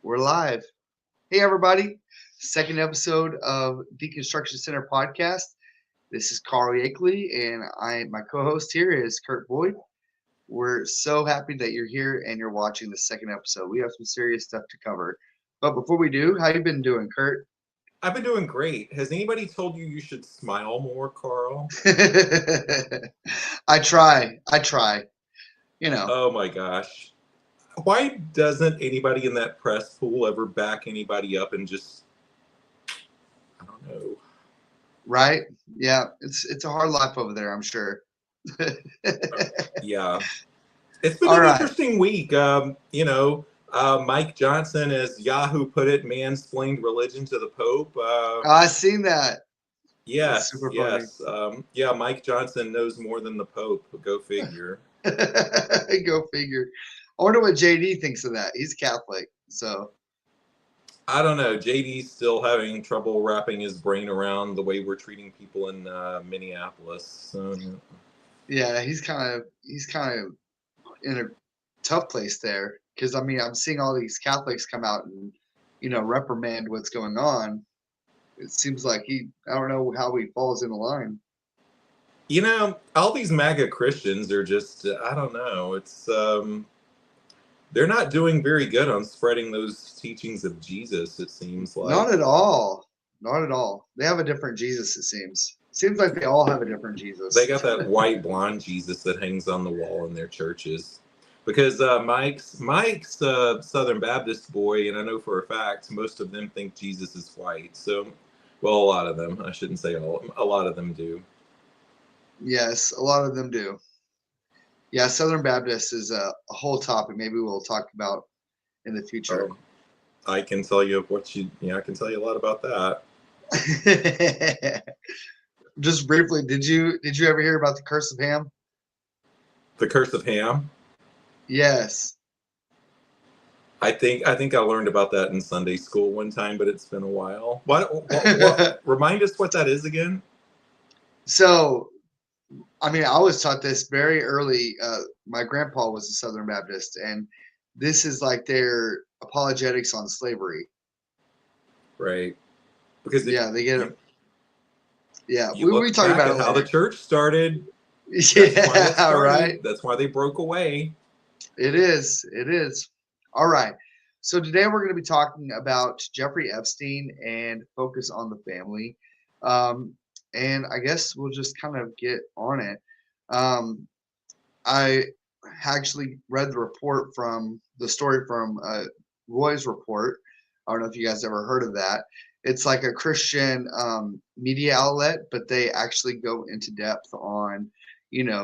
We're live. Hey, everybody. Second episode of Deconstruction Center podcast. This is Carl Yakeley, and my co-host here is Kurt Boyd. We're so happy that you're here and you're watching the second episode. We have some serious stuff to cover. But before we do, how you been doing, Kurt? I've been doing great. Has anybody told you should smile more, Carl? I try. You know. Oh my gosh. Why doesn't anybody in that press pool ever back anybody up and just, I don't know. Right? Yeah, it's a hard life over there, I'm sure. Yeah. It's been All an right. interesting week. Mike Johnson, as Yahoo put it, mansplained religion to the Pope. I seen that. That's Yes, super funny. yes. Mike Johnson knows more than the Pope. Go figure. Go figure. I wonder what JD thinks of that. He's Catholic, so I don't know. JD's still having trouble wrapping his brain around the way we're treating people in Minneapolis. So, yeah, he's kind of in a tough place there because I mean I'm seeing all these Catholics come out and reprimand what's going on. It seems like I don't know how he falls in the line. all these MAGA Christians are just, I don't know. It's they're not doing very good on spreading those teachings of Jesus, it seems like. Not at all. Not at all. They have a different Jesus, it seems. Seems like they all have a different Jesus. They got that white blonde Jesus that hangs on the wall in their churches. Because Mike's Southern Baptist boy, and I know for a fact most of them think Jesus is white. So, well, a lot of them. I shouldn't say all. A lot of them do. Yes, a lot of them do. Yeah, Southern Baptist is a whole topic. Maybe we'll talk about in the future. I can tell you I can tell you a lot about that. Just briefly, did you ever hear about the curse of Ham? The curse of Ham? Yes. I think I learned about that in Sunday school one time, but it's been a while. What remind us what that is again? So, I mean, I was taught this very early. My grandpa was a Southern Baptist, and this is like their apologetics on slavery. Right. Because they get it. Yeah, we talk about it how the church started. Yeah, right. That's why they broke away. It is. All right. So today we're going to be talking about Jeffrey Epstein and focus on the family. And I guess we'll just kind of get on it. I actually read the story from Roy's report. I don't know if you guys ever heard of that. It's like a Christian media outlet, but they actually go into depth on,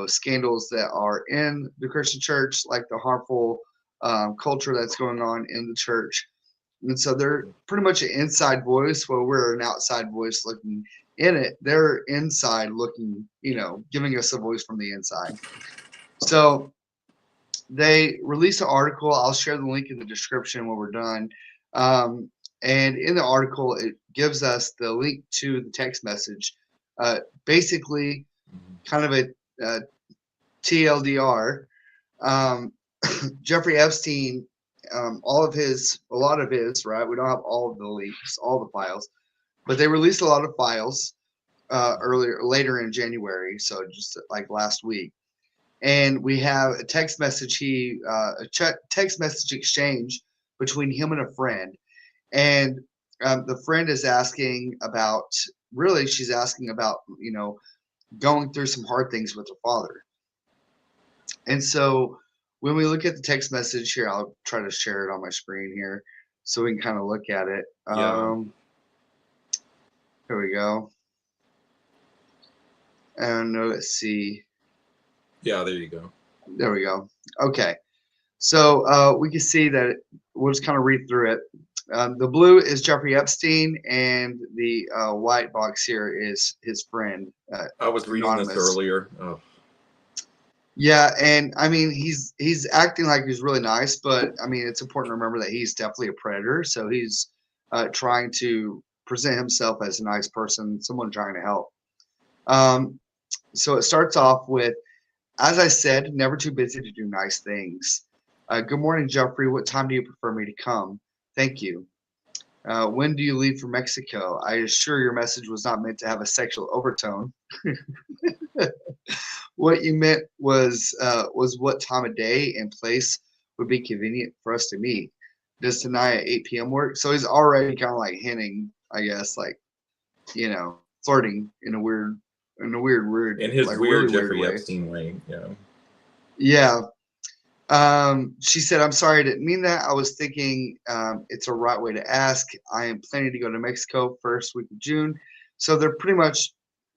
scandals that are in the Christian church, like the harmful culture that's going on in the church. And so they're pretty much an inside voice while we're an outside voice looking in it. They're inside looking, giving us a voice from the inside. So they released an article. I'll share the link in the description when we're done. And in the article, it gives us the link to the text message. Basically, kind of a TLDR. Jeffrey Epstein, a lot of his, right? We don't have all of the leaks, all the files, but they released a lot of files later in January, so just like last week. And we have a text message text message exchange between him and a friend. And the friend is asking about, she's asking about, going through some hard things with her father. And so when we look at the text message here, I'll try to share it on my screen here so we can kind of look at it. Yeah. Here we go. And let's see. Yeah, there you go. There we go. Okay. So we can see that we'll just kind of read through it. The blue is Jeffrey Epstein, and the white box here is his friend. I was reading Anonymous. This earlier. Oh. Yeah, and I mean he's acting like he's really nice, but I mean it's important to remember that he's definitely a predator. So he's trying to present himself as a nice person, someone trying to help. So it starts off with, as I said, never too busy to do nice things. Good morning, Jeffrey. What time do you prefer me to come? Thank you. When do you leave for Mexico? I assure your message was not meant to have a sexual overtone. What you meant was what time of day and place would be convenient for us to meet. Does tonight at 8 p.m. work? So he's already kind of like hinting, I guess, like, flirting in a weird, In his like weird really weird Jeffrey way. Epstein way. Yeah. Yeah. She said, I'm sorry, I didn't mean that. I was thinking it's a right way to ask. I am planning to go to Mexico first week of June. So they're pretty much,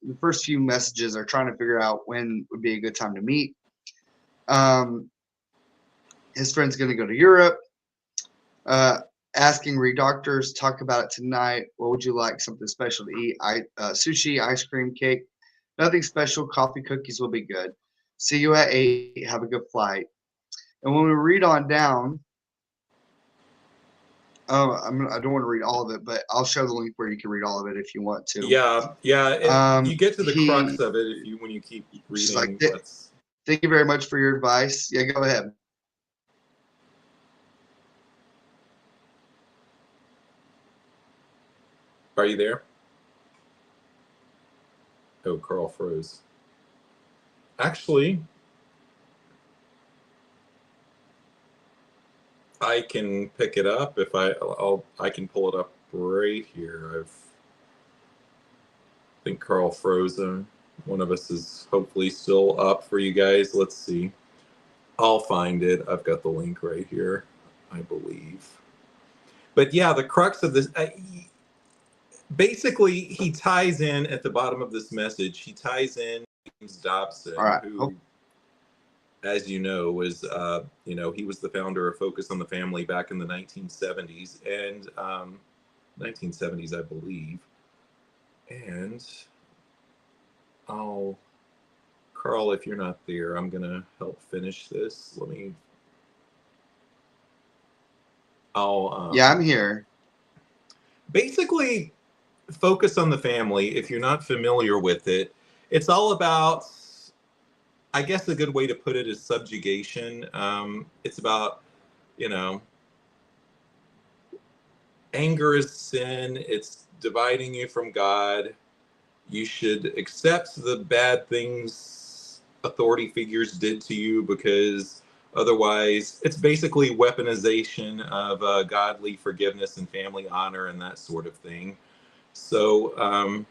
the first few messages are trying to figure out when would be a good time to meet. His friend's going to go to Europe. Asking doctors, talk about it tonight. What would you like? Something special to eat? Sushi, ice cream, cake. Nothing special. Coffee, cookies will be good. See you at 8. Have a good flight. And when we read on down, I don't want to read all of it, but I'll show the link where you can read all of it if you want to. Yeah. You get to the crux He, of it when you keep she's like, reading. thank you very much for your advice. Yeah, go ahead. Are you there? Oh, Carl froze. Actually, I can pick it up if I can pull it up right here. I think Carl froze. One of us is hopefully still up for you guys. Let's see. I'll find it. I've got the link right here, I believe. But yeah, the crux of this, basically, he ties in at the bottom of this message. He ties in James Dobson, All right. who, as you know, was he was the founder of Focus on the Family back in the 1970s and 1970s, I believe. And Carl, if you're not there, I'm gonna help finish this. Yeah, I'm here. Basically, Focus on the Family, if you're not familiar with it, it's all about, I guess a good way to put it is subjugation. It's about, anger is sin. It's dividing you from God. You should accept the bad things authority figures did to you, because otherwise it's basically weaponization of godly forgiveness and family honor and that sort of thing. So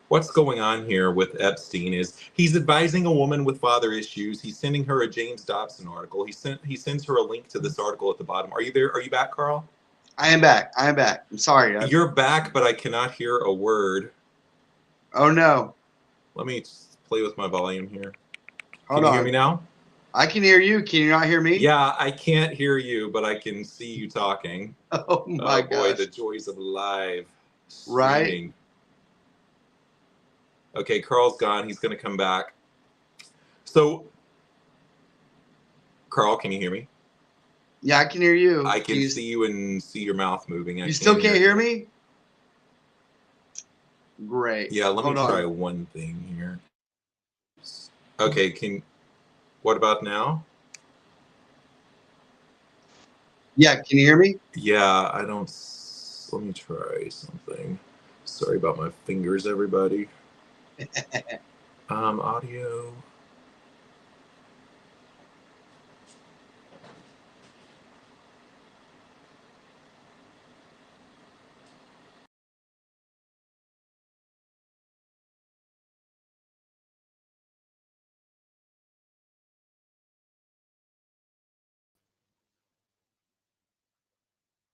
what's going on here with Epstein is he's advising a woman with father issues. He's sending her a James Dobson article. He sends her a link to this article at the bottom. Are you there? Are you back, Carl? I am back. I'm sorry. You're back, but I cannot hear a word. Oh no. Let me play with my volume here. Hold Can you on. hear me now? I can hear you. Can you not hear me? Yeah, I can't hear you, but I can see you talking. Oh my boy, gosh. the joys of live Right? streaming. Okay, Carl's gone. He's going to come back. So, Carl, can you hear me? Yeah, I can hear you. I can see you and see your mouth moving. You still can't hear me? Great. Yeah, let me try one thing here. Okay, what about now? Yeah, can you hear me? Yeah, let me try something. Sorry about my fingers, everybody. Audio.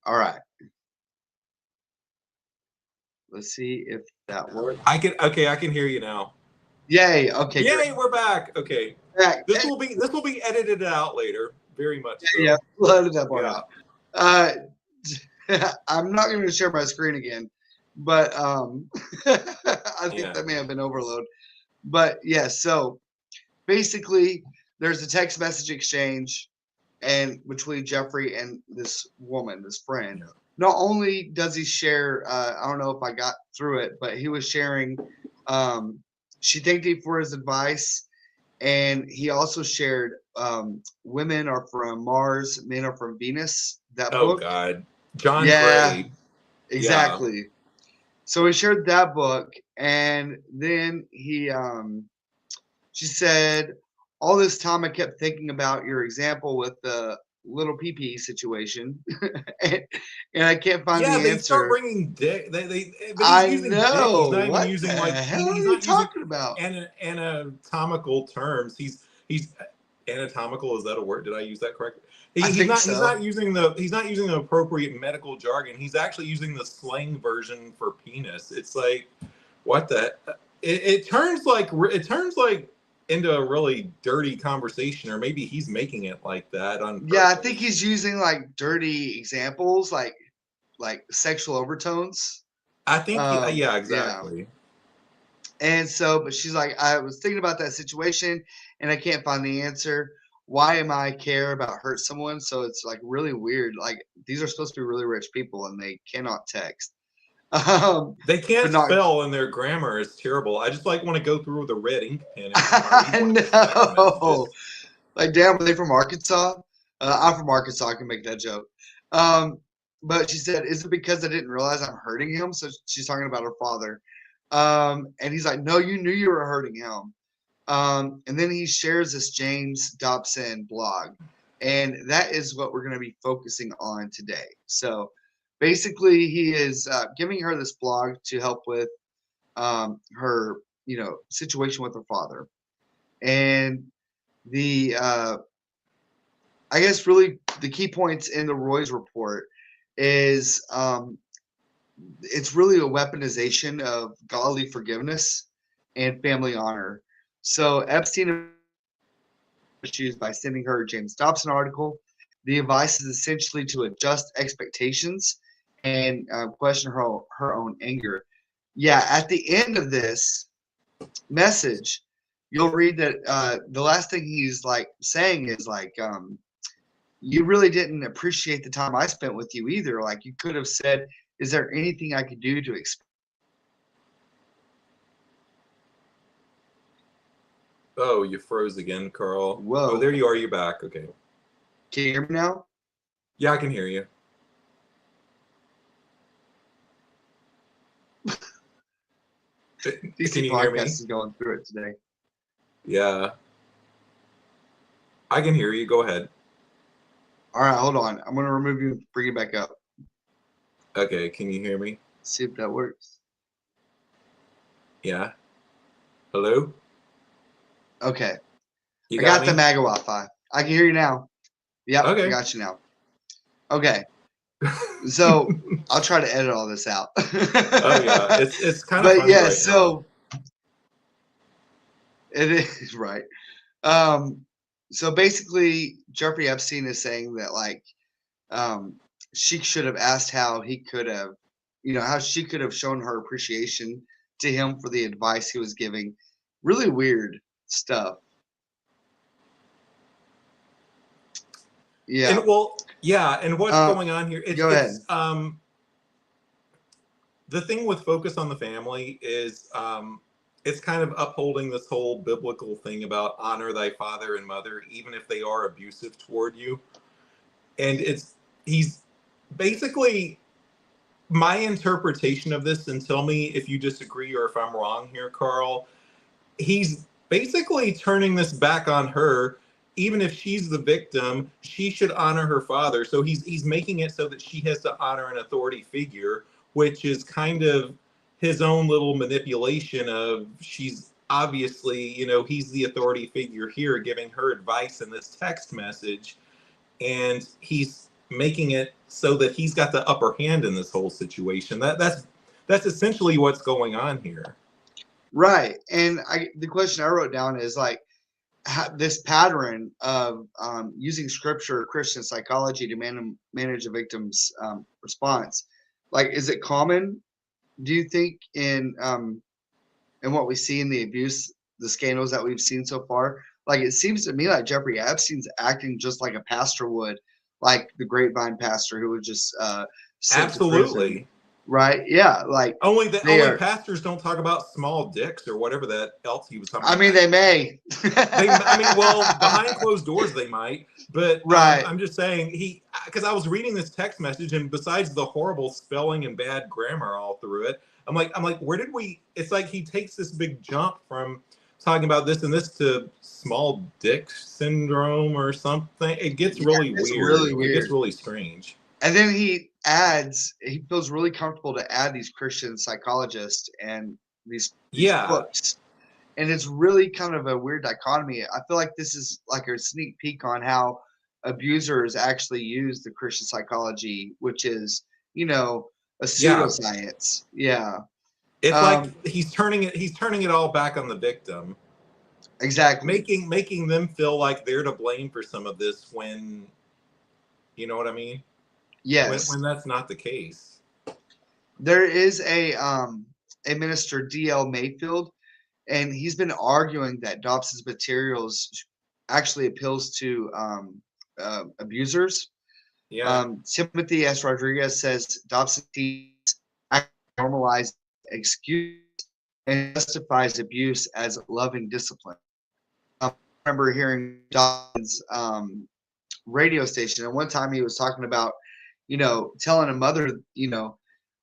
All right. Let's see if that works. I can hear you now. Yay. Okay. Yay, Great. we're back. Okay. Back. This will be edited out later. Very much so. Yeah, we'll edit that part out. I'm not going to share my screen again, but I think that may have been overload. But yeah, so basically there's a text message exchange and between Jeffrey and this woman, this friend. Yeah. Not only does he share, I don't know if I got through it, but he was sharing, she thanked him for his advice. And he also shared Women Are From Mars, Men Are From Venus, that book. God. John Yeah, Gray. Yeah. exactly. So we shared that book, and then she said, all this time I kept thinking about your example with the little pee situation, and, and I can't find Yeah, the they start answer. bringing dick. But he's I using dick. He's know. not even What the using like hell are he's you not using talking about? anatomical terms. He's anatomical. Is that a word? Did I use that correctly? I He's think not so. he's not using the appropriate medical jargon. He's actually using the slang version for penis. It's like what the it turns like into a really dirty conversation, or maybe he's making it like that on Yeah, I think purpose. he's using like dirty examples, like sexual overtones. I think yeah, Yeah. exactly. And so, but she's like, I was thinking about that situation and I can't find the answer. Why am I care about hurt someone? So it's like really weird. Like these are supposed to be really rich people and they cannot text. They But can't not spell and their grammar is terrible. I just like want to go through with a red ink pen every time I read I one of those text know. messages. Like, damn, are they from Arkansas? I'm from Arkansas. I can make that joke. Um, but she said, is it because I didn't realize I'm hurting him? So she's talking about her father. And he's like, no, you knew you were hurting him. And then he shares this James Dobson blog. And that is what we're going to be focusing on today. So basically, he is giving her this blog to help with her, situation with her father. And the I guess really the key points in the Roy's report is it's really a weaponization of godly forgiveness and family honor. So Epstein issues by sending her a James Dobson article. The advice is essentially to adjust expectations and question her own anger. Yeah, at the end of this message, you'll read that the last thing he's like saying is like, you really didn't appreciate the time I spent with you either. Like you could have said, is there anything I could do to explain? Oh, you froze again, Carl. Oh, Whoa. there you are. You're back. Okay. Can you hear me now? Yeah, I can hear you. Can DC you hear podcast me? is going through it today. Yeah, I can hear you. Go ahead. All right, hold on. I'm going to remove you and bring you back up. Okay, can you hear me? See if that works. Yeah. Hello? Okay. You I got got the me? MAGA Wi-Fi. I can hear you now. Yep, I Okay. got you now. Okay. So I'll try to edit all this out. Oh yeah, it's kind of But funny yeah, right now. so it is right. Um, so basically, Jeffrey Epstein is saying that like um, she should have asked how he could have, how she could have shown her appreciation to him for the advice he was giving. Really weird stuff. Yeah. And well, yeah, and what's going on here? Go ahead. It's the thing with focus on the family is it's kind of upholding this whole biblical thing about honor thy father and mother, even if they are abusive toward you. And he's basically my interpretation of this, and tell me if you disagree or if I'm wrong here, Carl. He's basically turning this back on her. Even if she's the victim, she should honor her father. So he's making it so that she has to honor an authority figure, which is kind of his own little manipulation of she's obviously, he's the authority figure here giving her advice in this text message, and he's making it so that he's got the upper hand in this whole situation. That's essentially what's going on here. Right. And the question I wrote down is like this pattern of using scripture, Christian psychology to manage a victim's response. Like, is it common? Do you think in what we see in the abuse, the scandals that we've seen so far? Like, it seems to me like Jeffrey Epstein's acting just like a pastor would, like the grapevine pastor who was just sent to prison. Absolutely. right? Yeah, like they Only are. pastors don't talk about small dicks or whatever that else he was talking I about. mean, they may. I mean, well, behind closed doors they might, but Right. I'm just saying because I was reading this text message, and besides the horrible spelling and bad grammar all through it, I'm like, where did we? It's like he takes this big jump from talking about this and this to small dick syndrome or something. It gets Yeah, really it's weird. really It gets weird. really strange. And then he feels really comfortable to add these Christian psychologists and these Yeah, books. And it's really kind of a weird dichotomy. I feel like this is like a sneak peek on how abusers actually use the Christian psychology, which is, a yeah. pseudoscience. Yeah. It's like Um, he's turning it all back on the victim, exactly. making them feel like they're to blame for some of this when you know what I mean? Yes. When that's not the case. There is a minister, D.L. Mayfield, and he's been arguing that Dobson's materials actually appeals to abusers. Yeah. Timothy S. Rodriguez says Dobson teaches normalize excuse and justifies abuse as loving discipline. I remember hearing Dobson's radio station, and one time he was talking about, telling a mother,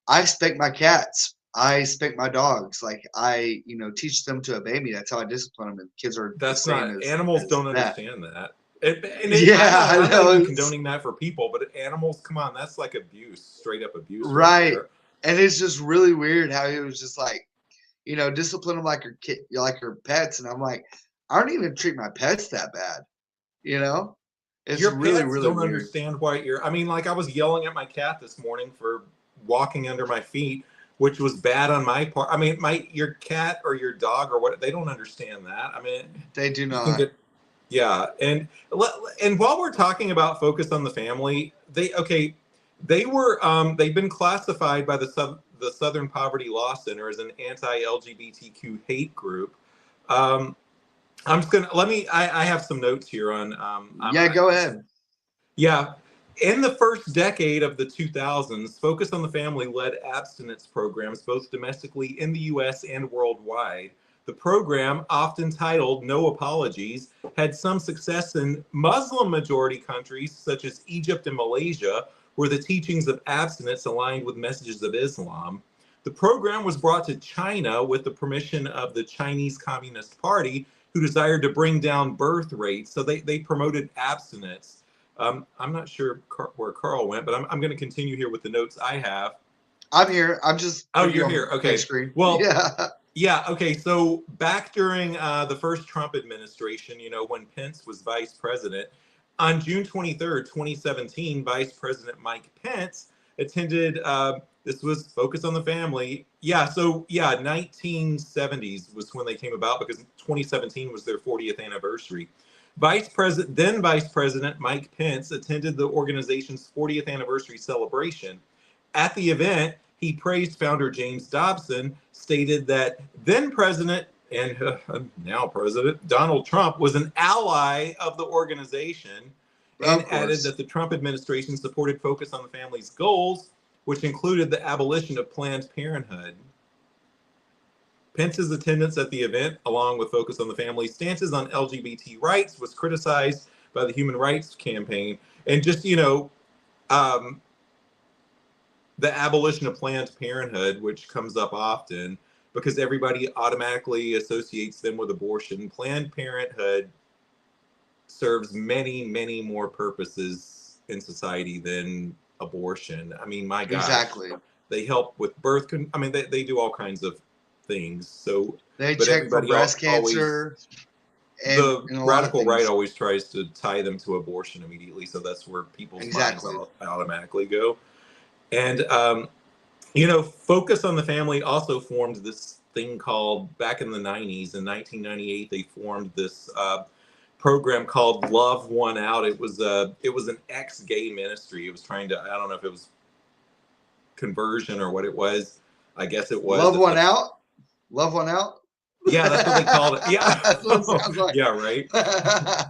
I spank my cats. I spank my dogs. Like I, teach them to obey me. That's how I discipline them. And kids are the That's same not as animals don't that. understand that. Yeah, I I'm not know. even It's condoning that for people, but animals, come on, that's like abuse, straight up abuse right right. there. And it's just really weird how he was just like, discipline them like your kid, like your pets. And I'm like, I don't even treat my pets that bad. You know, it's Your really, pets really don't weird. understand why I mean, like I was yelling at my cat this morning for walking under my feet, which was bad on my part. I mean, your cat or your dog or what, they don't understand that. I mean, They do you can not. get yeah, and while we're talking about focus on the family, they've been classified by the Southern Poverty Law Center as an anti-LGBTQ hate group. Um, I'm just gonna let me. I have some notes here Yeah, go ahead. yeah. In the first decade of the 2000s, Focus on the Family led abstinence programs both domestically in the US and worldwide. The program, often titled No Apologies, had some success in Muslim majority countries such as Egypt and Malaysia, where the teachings of abstinence aligned with messages of Islam. The program was brought to China with the permission of the Chinese Communist Party, who desired to bring down birth rates. So they promoted abstinence. I'm not sure where Carl went, but I'm going to continue here with the notes I have. I'm here. I'm just Oh, putting you you're on here. big Okay. screen. Well, Yeah. yeah. Okay. So back during the first Trump administration, when Pence was vice president, on June 23rd, 2017, Vice President Mike Pence attended. This was Focus on the Family. Yeah. So yeah, 1970s was when they came about because 2017 was their 40th anniversary. Then Vice President Mike Pence attended the organization's 40th anniversary celebration. At the event, he praised founder James Dobson, stated that then President and now President Donald Trump was an ally of the organization, and Of added course. that the Trump administration supported Focus on the Family's goals, which included the abolition of Planned Parenthood. Pence's attendance at the event, along with Focus on the Family's stances on LGBT rights, was criticized by the Human Rights Campaign. And just, um, the abolition of Planned Parenthood, which comes up often because everybody automatically associates them with abortion. Planned Parenthood serves many, many more purposes in society than abortion. I mean, my gosh, Exactly. they help with I mean, they do all kinds of things. So, They but check for everybody breast always, cancer the and a lot of radical right things. always tries to tie them to abortion immediately. So that's where people's minds Exactly. automatically go. And, Focus on the Family also formed this thing called, back in the 90s, in 1998, they formed this program called Love One Out. It was an ex-gay ministry. It was trying to, I don't know if it was conversion or what it was. I guess it was. Love one out. Love one out. Yeah, that's what they called it. Yeah. That's what it sounds like. Yeah, right.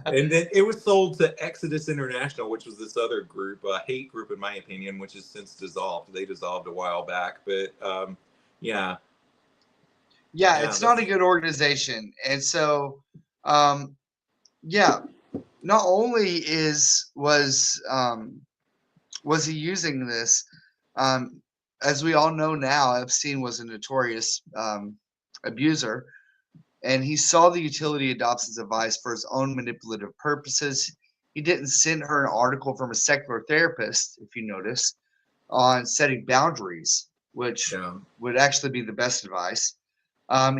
And then it was sold to Exodus International, which was this other group, a hate group, in my opinion, which has since dissolved. They dissolved a while back, but yeah, Yeah, yeah, it's not a that's good organization. And so, yeah, not only was he using this, as we all know now, Epstein was a notorious abuser, and he saw the utility of Dobson's advice for his own manipulative purposes. He didn't send her an article from a secular therapist, if you notice, on setting boundaries, which yeah. would actually be the best advice.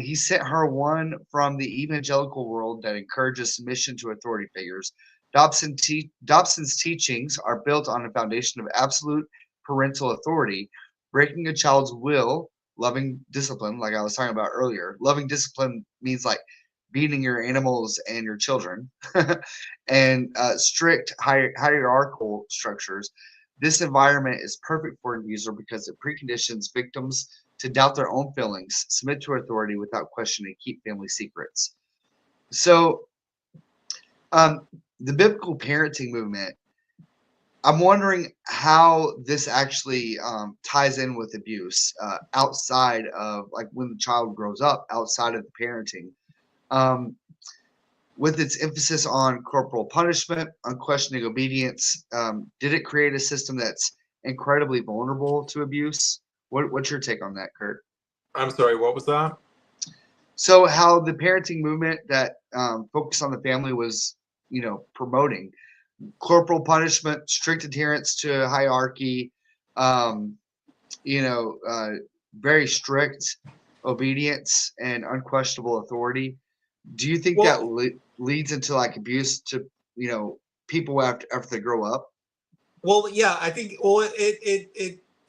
He sent her one from the evangelical world that encourages submission to authority figures. Dobson's teachings are built on a foundation of absolute parental authority, breaking a child's will, loving discipline, like I was talking about earlier. Loving discipline means like beating your animals and your children, and strict hierarchical structures. This environment is perfect for an abuser because it preconditions victims to doubt their own feelings, submit to authority without question, and keep family secrets. So, the biblical parenting movement, I'm wondering how this actually ties in with abuse outside of, like, when the child grows up, outside of the parenting. Um, with its emphasis on corporal punishment, unquestioning obedience, did it create a system that's incredibly vulnerable to abuse? What's your take on that, Kurt? I'm sorry, what was that? So, how the parenting movement that focused on the family was, promoting corporal punishment, strict adherence to hierarchy, um, you know, uh, very strict obedience and unquestionable authority. Do you think that Well, leads into like abuse to people after they grow up? well, yeah, I think well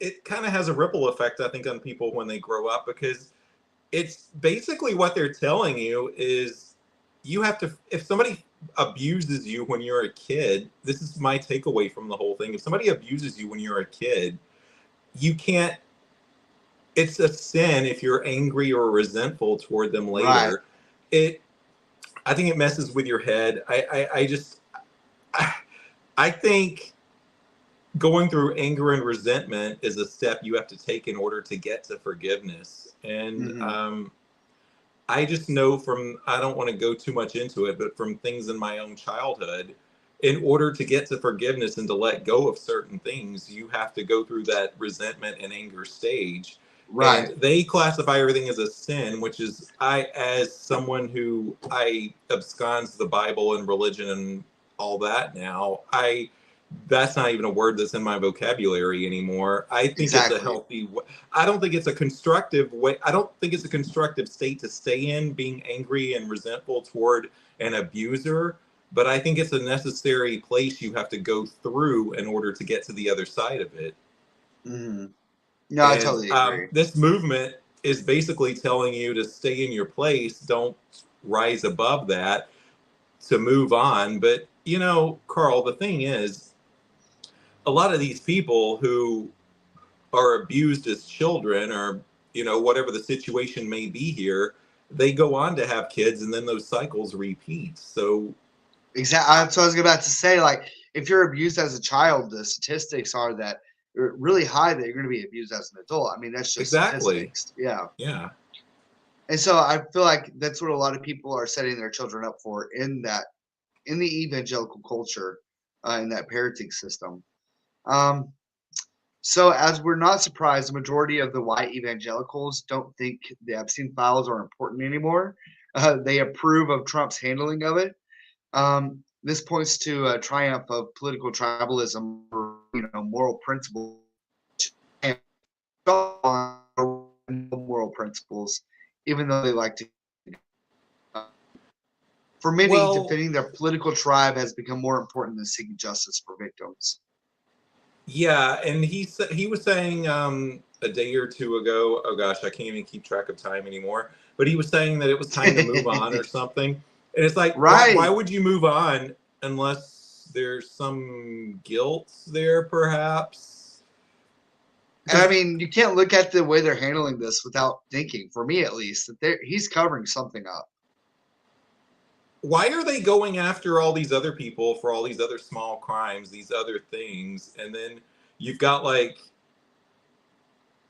it kind of has a ripple effect, I think, on people when they grow up, because it's basically what they're telling you is you have to, if somebody abuses you when you're a kid, this is my takeaway from the whole thing. If somebody abuses you when you're a kid, you can't, it's a sin if you're angry or resentful toward them Right. later. It, I think it messes with your head. I just, I, I think going through anger and resentment is a step you have to take in order to get to forgiveness. And Hmm. I just know from, I don't want to go too much into it, but from things in my own childhood, in order to get to forgiveness and to let go of certain things, you have to go through that resentment and anger stage. And Right. they classify everything as a sin, which is, I, as someone who I absconds the Bible and religion and all that now, that's not even a word that's in my vocabulary anymore. I think it's a Exactly. healthy, I don't think it's a constructive way. I don't think it's a constructive state to stay in, being angry and resentful toward an abuser. But I think it's a necessary place you have to go through in order to get to the other side of it. Hmm. No, I And totally agree. this movement is basically telling you to stay in your place, don't rise above that, to move on. But, Carl, the thing is, a lot of these people who are abused as children, or whatever the situation may be here, they go on to have kids, and then those cycles repeat. So Exactly. That's what I was about to say. Like, if you're abused as a child, the statistics are that really high that you're going to be abused as an adult. I mean, that's just exactly, statistics. Yeah. yeah, And so I feel like that's what a lot of people are setting their children up for in the evangelical culture, in that parenting system. Um, so as we're not surprised, the majority of the white evangelicals don't think the Epstein files are important anymore. They approve of Trump's handling of it. This points to a triumph of political tribalism or moral principles, and moral principles, even though they like to. For many, well, defending their political tribe has become more important than seeking justice for victims. yeah. And he was saying a day or two ago, oh gosh, I can't even keep track of time anymore, but he was saying that it was time to move on or something. And it's like, why Right. would you move on unless there's some guilt there, perhaps? And I because mean, you can't look at the way they're handling this without thinking, for me at least, that he's covering something up. why are they going after all these other people for all these other small crimes, these other things, and then you've got like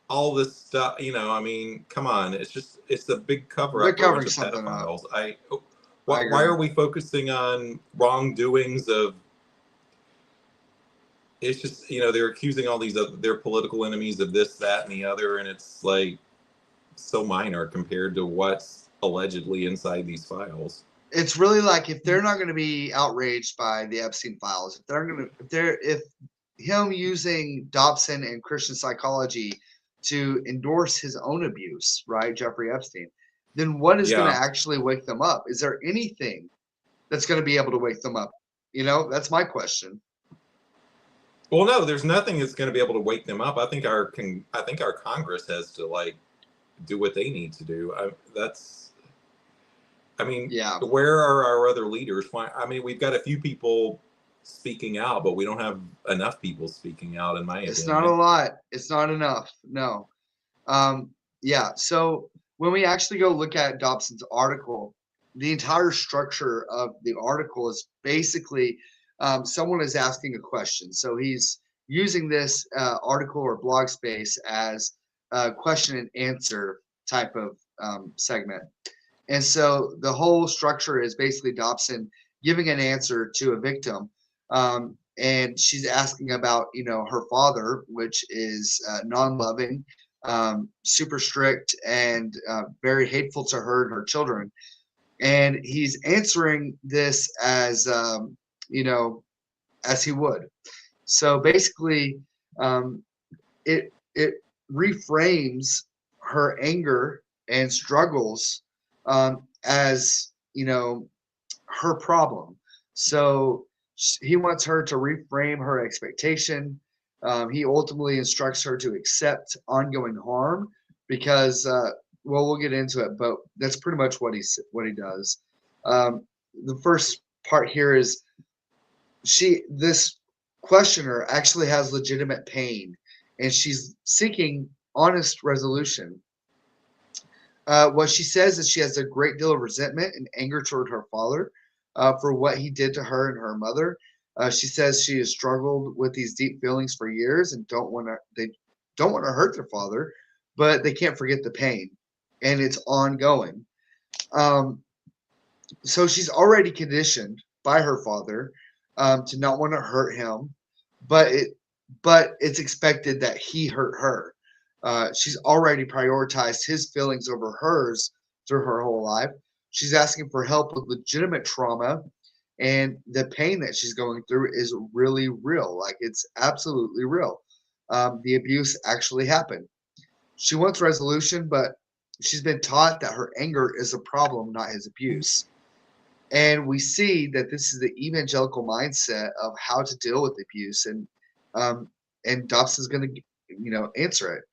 all this stuff, I mean, come on, it's a big cover They're up for a bunch covering of something up. pedophiles. I Why agree. are we focusing on wrongdoings of, it's just, they're accusing all these other, their political enemies of this, that, and the other, and it's like so minor compared to what's allegedly inside these files. It's really like, if they're not going to be outraged by the Epstein files, if him using Dobson and Christian psychology to endorse his own abuse, right, Jeffrey Epstein, then what is going to Yeah. actually wake them up? Is there anything that's going to be able to wake them up? That's my question. Well, no, there's nothing that's going to be able to wake them up. I think our Congress has to like do what they need to do. I mean, Yeah. where are our other leaders? Why? I mean, we've got a few people speaking out, but we don't have enough people speaking out, in my opinion. It's not a lot. It's not enough. No. Yeah. So when we actually go look at Dobson's article, the entire structure of the article is basically someone is asking a question. So he's using this article or blog space as a question and answer type of segment. And so the whole structure is basically Dobson giving an answer to a victim. And she's asking about, her father, which is non-loving, super strict, and very hateful to her and her children. And he's answering this as, as he would. So basically, it reframes her anger and struggles as her problem. So he wants her to reframe her expectation. He ultimately instructs her to accept ongoing harm because, well, we'll get into it, but that's pretty much what he does. The first part here is this questioner actually has legitimate pain, and she's seeking honest resolution. What she says is she has a great deal of resentment and anger toward her father for what he did to her and her mother. She says she has struggled with these deep feelings for years and they don't want to hurt their father, but they can't forget the pain, and it's ongoing. So she's already conditioned by her father to not want to hurt him, but it's expected that he hurt her. She's already prioritized his feelings over hers through her whole life. She's asking for help with legitimate trauma, and the pain that she's going through is really real. Like, it's absolutely real. The abuse actually happened. She wants resolution, but she's been taught that her anger is a problem, not his abuse. And we see that this is the evangelical mindset of how to deal with abuse, and Dobson's going to, answer it.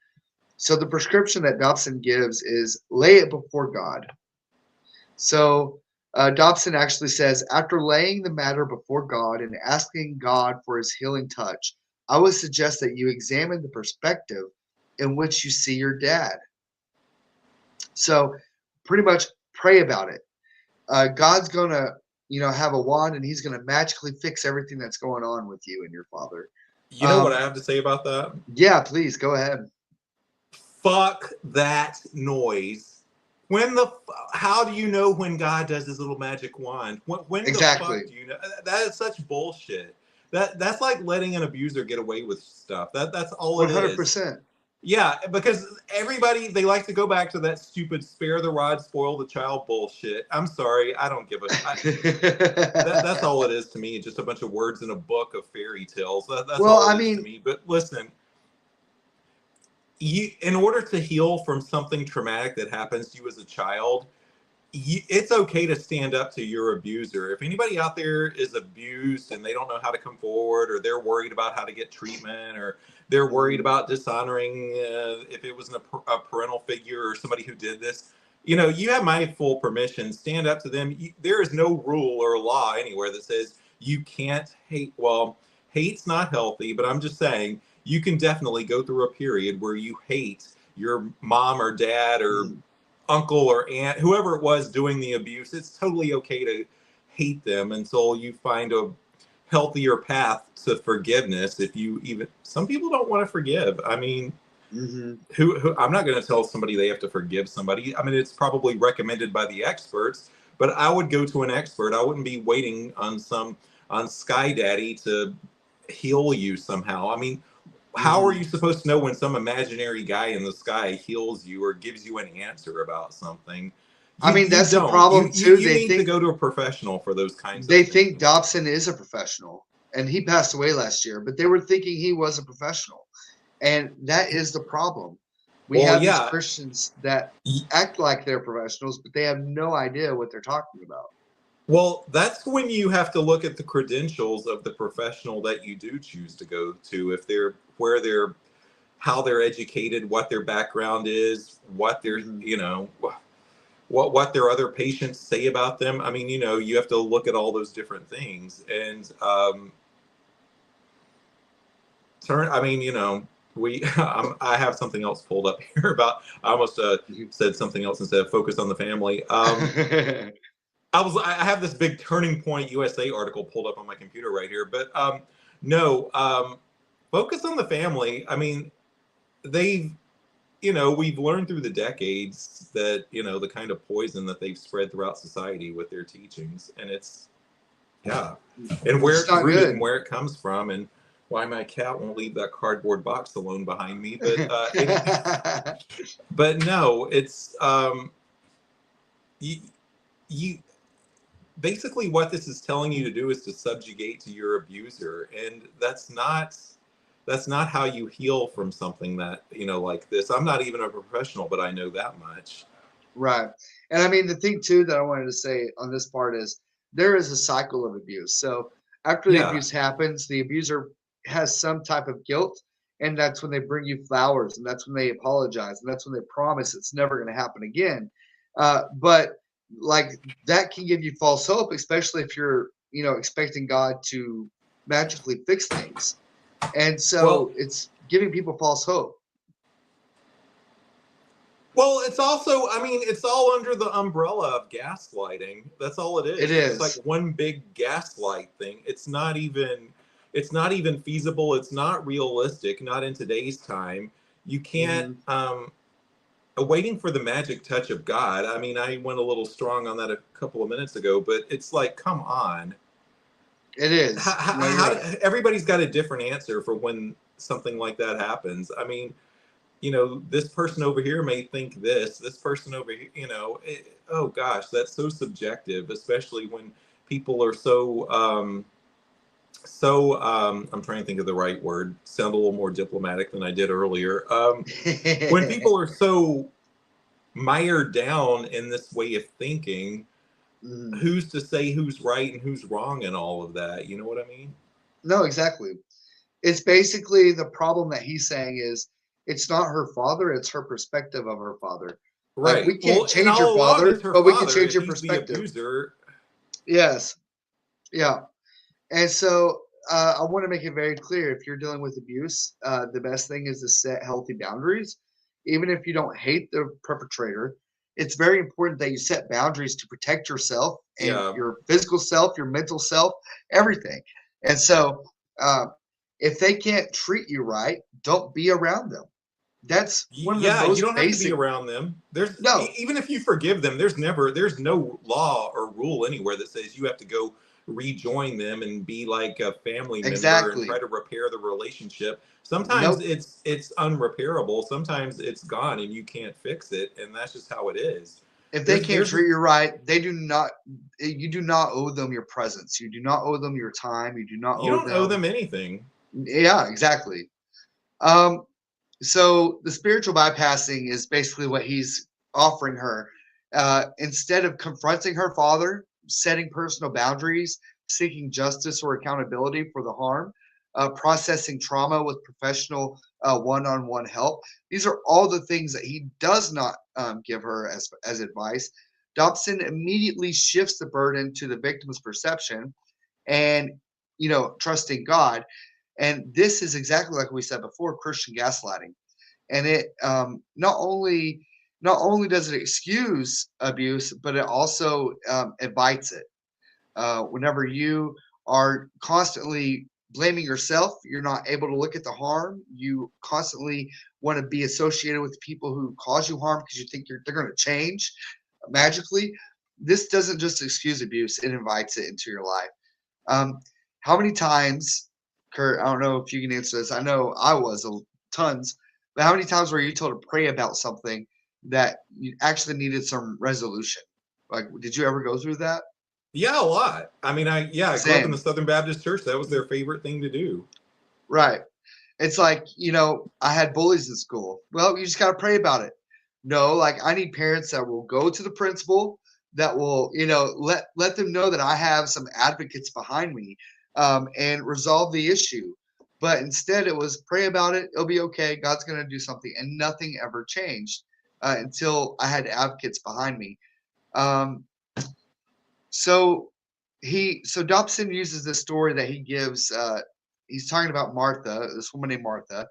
So the prescription that Dobson gives is lay it before God. So Dobson actually says, after laying the matter before God and asking God for his healing touch, I would suggest that you examine the perspective in which you see your dad. So pretty much pray about it. God's going to, have a wand, and he's going to magically fix everything that's going on with you and your father. You know what I have to say about that? Yeah, please go ahead. Fuck that noise. How do you know when God does his little magic wand? When Exactly. the fuck do you know? That is such bullshit. That's like letting an abuser get away with stuff. That's all it is. 100%. Yeah, because everybody, they like to go back to that stupid spare the rod, spoil the child bullshit. I'm sorry, I don't give a that's all it is to me. Just a bunch of words in a book of fairy tales. That's all it is to me. But listen, in order to heal from something traumatic that happens to you as a child, it's okay to stand up to your abuser. If anybody out there is abused and they don't know how to come forward, or they're worried about how to get treatment, or they're worried about dishonoring if it was a parental figure or somebody who did this, you have my full permission. Stand up to them. There is no rule or law anywhere that says you can't hate. Well, hate's not healthy, but I'm just saying, you can definitely go through a period where you hate your mom or dad or Mhm. uncle or aunt, whoever it was doing the abuse. It's totally okay to hate them until you find a healthier path to forgiveness. If you even, some people don't want to forgive. I mean, Mhm. who I'm not going to tell somebody they have to forgive somebody. I mean, it's probably recommended by the experts, but I would go to an expert. I wouldn't be waiting on Sky Daddy to heal you somehow. I mean, how are you Mhm. supposed to know when some imaginary guy in the sky heals you or gives you an answer about something? I mean, You that's the don't. problem too. You need to go to a professional for those kinds of They think things. Dobson is a professional, and he passed away last year, but they were thinking he was a professional. And that is the problem. We Well, have these yeah. Christians that act like they're professionals, but they have no idea what they're talking about. Well, that's when you have to look at the credentials of the professional that you do choose to go to. If they're where they're, how they're educated, what their background is, what their, Mhm. what their other patients say about them. I mean, you have to look at all those different things. And I mean, we I have something else pulled up here about, I almost Mhm. said something else instead of focus on the family. I have this big Turning Point USA article pulled up on my computer right here, but no, focus on the family. I mean, they've, we've learned through the decades that, the kind of poison that they've spread throughout society with their teachings, and it's, yeah, and where It's it's not rooted and good. where it comes from, and why my cat won't leave that cardboard box alone behind me. But but no, it's you, you basically what this is telling you to do is to subjugate to your abuser, and that's not how you heal from something that, like this. I'm not even a professional, but I know that much. Right. And I mean, the thing too that I wanted to say on this part is there is a cycle of abuse. So after the Yeah. abuse happens, the abuser has some type of guilt, and that's when they bring you flowers, and that's when they apologize, and that's when they promise it's never going to happen again. But like that can give you false hope, especially if you're, expecting God to magically fix things. And Well, so it's giving people false hope. it's also, I mean, it's all under the umbrella of gaslighting. That's all it It is. It's like is. one big gaslight thing. It's not even feasible. It's not realistic, not in today's time. You can't Mhm. waiting for the magic touch of God. I mean, I went a little strong on that a couple of minutes ago, but it's like, come on. It is. No, you're right. Everybody's got a different answer for when something like that happens. I mean, this person over here may think this person over here, oh gosh, that's so subjective, especially when people are I'm trying to think of the right word, sound a little more diplomatic than I did earlier. When people are so mired down in this way of thinking, Mhm. who's to say who's right and who's wrong and all of that? You know what I mean? No, exactly. It's basically the problem that he's saying is it's not her father, it's her perspective of her father. Like Right. we can't Well, and change your all along it's father, her but we can father. change If your he's the perspective. abuser, Yes. Yeah. And so I want to make it very clear if you're dealing with abuse, the best thing is to set healthy boundaries. Even if you don't hate the perpetrator, it's very important that you set boundaries to protect yourself and yeah. your physical self, your mental self, everything. And so uh, if they can't treat you right, don't be around them. That's one of the Yeah, you most don't have to be basic. around them. There's No, even if you forgive them, there's no law or rule anywhere that says you have to go rejoin them and be like a family member and try exactly. to repair the relationship. Sometimes Nope. it's unrepairable. Sometimes it's gone and you can't fix it, and that's just how it is. If they There's can't there's treat you right, they do not. You do not owe them your presence. You do not owe them your time. You do not You owe don't owe them. them anything. Yeah, exactly. Um, so the spiritual bypassing is basically what he's offering her. Instead of confronting her father, setting personal boundaries, seeking justice or accountability for the harm, processing trauma with professional one-on-one help. These are all the things that he does not give her as advice. Dobson immediately shifts the burden to the victim's perception and, trusting God. And this is exactly like we said before, Christian gaslighting. And it not only does it excuse abuse, but it also invites it. Whenever you are constantly blaming yourself, you're not able to look at the harm. You constantly want to be associated with people who cause you harm because you think they're going to change magically. This doesn't just excuse abuse, it invites it into your life. How many times, Kurt, I don't know if you can answer this. I know I was tons, but how many times were you told to pray about something that you actually needed some resolution? Like, did you ever go through that? Yeah, a lot. I mean, I grew up in the Same. Southern Baptist Church. That was their favorite thing to do. Right. It's like, I had bullies in school. Well, you just got to pray about it. No, like I need parents that will go to the principal, that will, let them know that I have some advocates behind me, and resolve the issue. But instead, it was pray about it. It'll be okay. God's going to do something. And nothing ever changed until I had advocates behind me. Um, so Dobson uses this story that he gives. He's talking about Martha, this woman named Martha,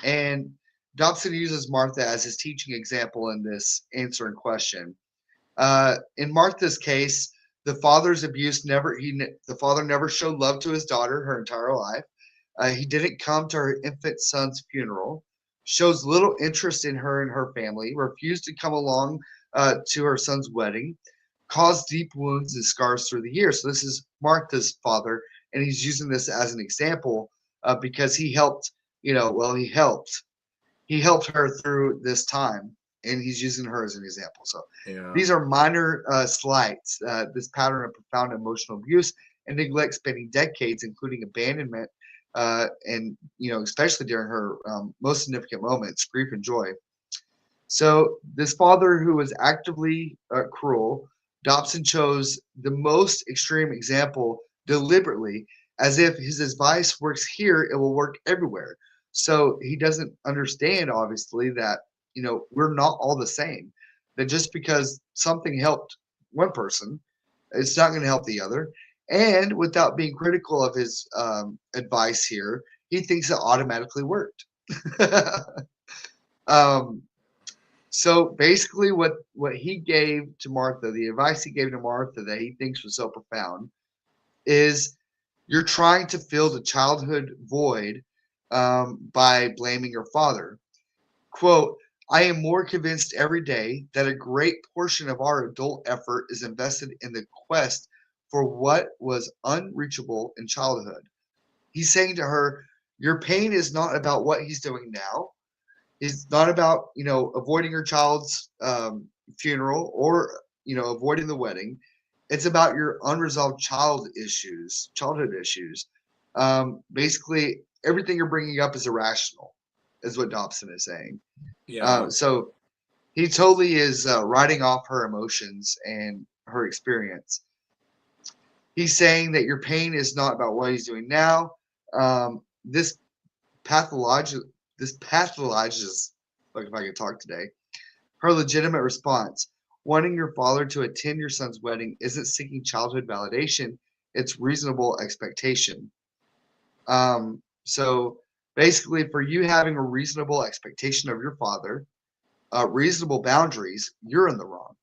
and Dobson uses Martha as his teaching example in this answer and question. In Martha's case, the father's abuse the father never showed love to his daughter her entire life. He didn't come to her infant son's funeral, shows little interest in her and her family, refused to come along to her son's wedding, caused deep wounds and scars through the years. So this is Martha's father, and he's using this as an example because he helped. He helped her through this time, and he's using her as an example. So these are minor slights. This pattern of profound emotional abuse and neglect spanning decades, including abandonment, and especially during her most significant moments, grief and joy. So this father who was actively cruel, Dobson chose the most extreme example deliberately, as if his advice works here, it will work everywhere. So he doesn't understand, obviously, that we're not all the same. That just because something helped one person, it's not going to help the other. And without being critical of his advice here, he thinks it automatically worked. um, so basically, what he gave to Martha, the advice he gave to Martha that he thinks was so profound, is you're trying to fill the childhood void by blaming your father. Quote, I am more convinced every day that a great portion of our adult effort is invested in the quest for what was unreachable in childhood. He's saying to her, your pain is not about what he's doing now. It's not about, avoiding your child's funeral or, avoiding the wedding. It's about your unresolved childhood issues. Basically, everything you're bringing up is irrational, is what Dobson is saying. Yeah. So he totally is writing off her emotions and her experience. He's saying that your pain is not about what he's doing now. This pathologizes, like if I could talk today, her legitimate response. Wanting your father to attend your son's wedding isn't seeking childhood validation, it's reasonable expectation. So basically, for you having a reasonable expectation of your father, reasonable boundaries, you're in the wrong.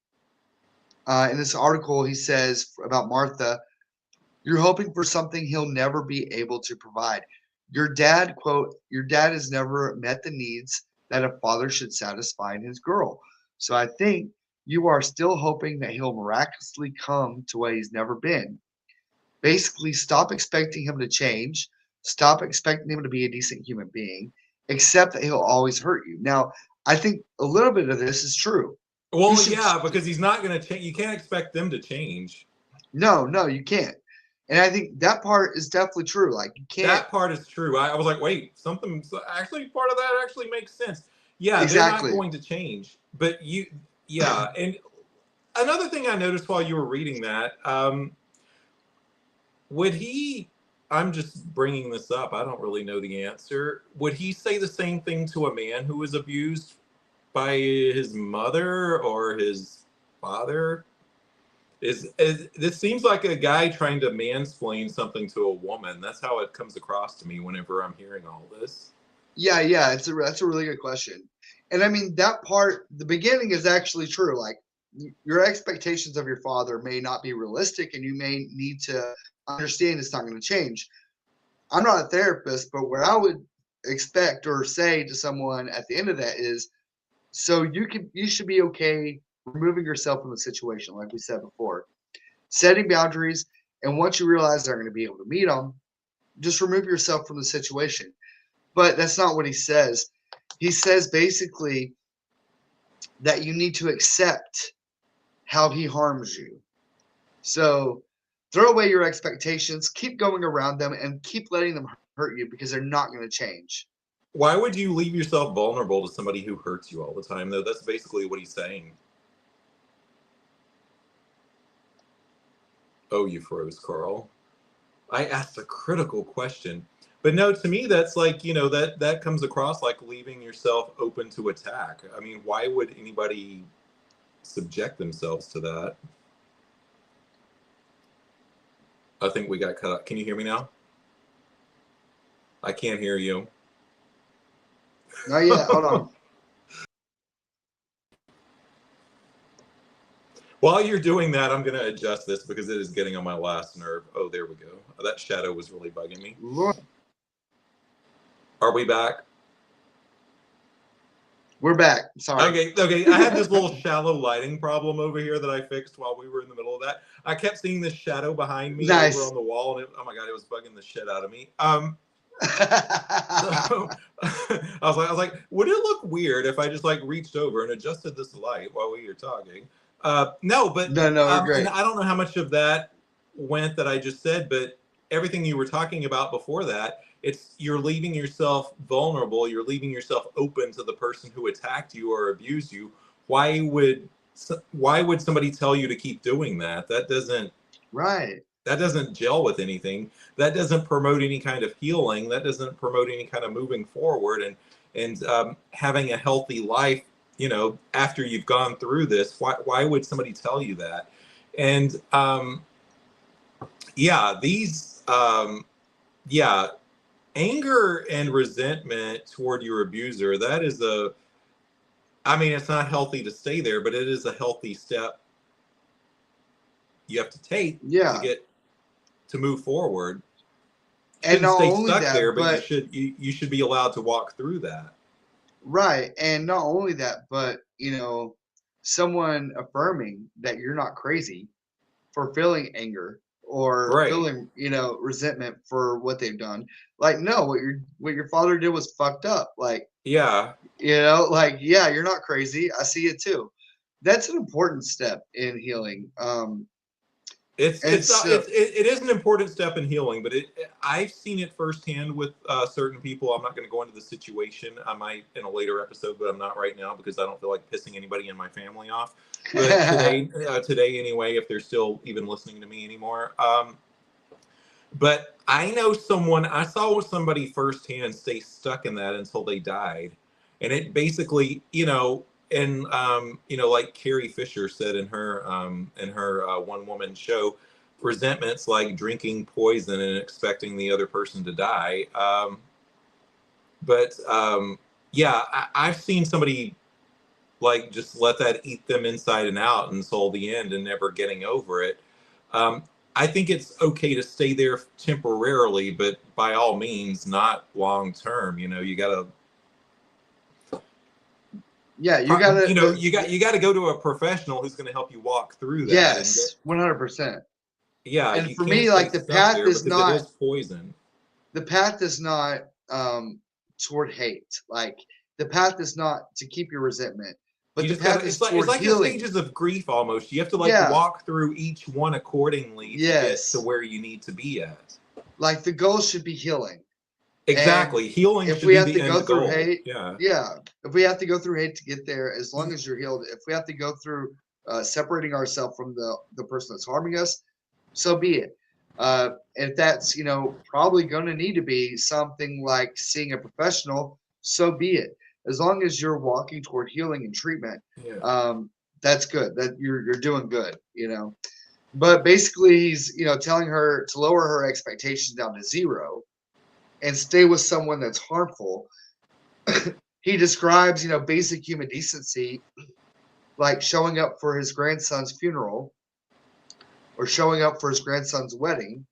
In this article, he says about Martha, you're hoping for something he'll never be able to provide. Your dad, quote, your dad has never met the needs that a father should satisfy in his girl. So I think you are still hoping that he'll miraculously come to what he's never been. Basically, stop expecting him to change. Stop expecting him to be a decent human being, except that he'll always hurt you. Now, I think a little bit of this is true. Well, yeah, because he's not going to change. You can't expect them to change. No, you can't. And I think that part is definitely true. Like you can't. That part is true. I was like, wait, something actually part of that actually makes sense. Yeah, Exactly. They're not going to change. But and another thing I noticed while you were reading that, would he? I'm just bringing this up. I don't really know the answer. Would he say the same thing to a man who was abused by his mother or his father? This seems like a guy trying to mansplain something to a woman. That's how it comes across to me whenever I'm hearing all this. Yeah, that's a really good question. And I mean, that part, the beginning is actually true. Like, your expectations of your father may not be realistic, and you may need to understand it's not going to change. I'm not a therapist, but what I would expect or say to someone at the end of that is, so you should be okay removing yourself from the situation, like we said before, setting boundaries, and once you realize they're going to be able to meet them, just remove yourself from the situation. But that's not what he says. He says basically that you need to accept how he harms you. So throw away your expectations, keep going around them, and keep letting them hurt you, because they're not going to change. Why would you leave yourself vulnerable to somebody who hurts you all the time, though? That's basically what he's saying. Oh, you froze, Carl. I asked a critical question. But no, to me, that's like, that comes across like leaving yourself open to attack. I mean, why would anybody subject themselves to that? I think we got cut up. Can you hear me now? I can't hear you. Not yet. Hold on. While you're doing that, I'm going to adjust this because it is getting on my last nerve. Oh, there we go. That shadow was really bugging me. Lord. Are we back? We're back. Sorry. Okay. I had this little shallow lighting problem over here that I fixed while we were in the middle of that. I kept seeing this shadow behind me Nice. over on the wall, and oh my God, it was bugging the shit out of me. So, I was like, would it look weird if I just like reached over and adjusted this light while we were talking? No, but no, great. And I don't know how much of that went that I just said, but everything you were talking about before that, you're leaving yourself vulnerable. You're leaving yourself open to the person who attacked you or abused you. Why would somebody tell you to keep doing that? That doesn't gel with anything. That doesn't promote any kind of healing. That doesn't promote any kind of moving forward and having a healthy life. After you've gone through this, why would somebody tell you that? And anger and resentment toward your abuser, that is it's not healthy to stay there, but it is a healthy step you have to take to move forward. You shouldn't stay stuck there, but you should be allowed to walk through that. Right. And not only that, but someone affirming that you're not crazy for feeling anger or feeling, resentment for what they've done. Like, no, what your father did was fucked up. Like, yeah, you're not crazy. I see it too. That's an important step in healing. It is an important step in healing, but I've seen it firsthand with certain people. I'm not going to go into the situation. I might in a later episode, but I'm not right now because I don't feel like pissing anybody in my family off. But today anyway, if they're still even listening to me anymore. But I saw somebody firsthand stay stuck in that until they died. And it basically, and like Carrie Fisher said in her one woman show, resentment's like drinking poison and expecting the other person to die. I've seen somebody like just let that eat them inside and out until the end and never getting over it. I think it's okay to stay there temporarily, but by all means, not long term. You gotta. Yeah, you gotta. You gotta go to a professional who's going to help you walk through that. Yes, 100%. Yeah, and for me, like, the path is not. It is poison. The path is not toward hate. Like, the path is not to keep your resentment. But the path is toward healing. The stages of grief almost. You have to walk through each one accordingly to get to where you need to be at. Like, the goal should be healing. Exactly. And healing if should we be have the to end go through goal. hate, yeah. If we have to go through hate to get there, as long as you're healed, if we have to go through separating ourselves from the person that's harming us, so be it. If that's probably going to need to be something like seeing a professional, so be it. As long as you're walking toward healing and treatment, that's good. That you're doing good. But basically, he's telling her to lower her expectations down to zero and stay with someone that's harmful. He describes basic human decency, like showing up for his grandson's funeral or showing up for his grandson's wedding,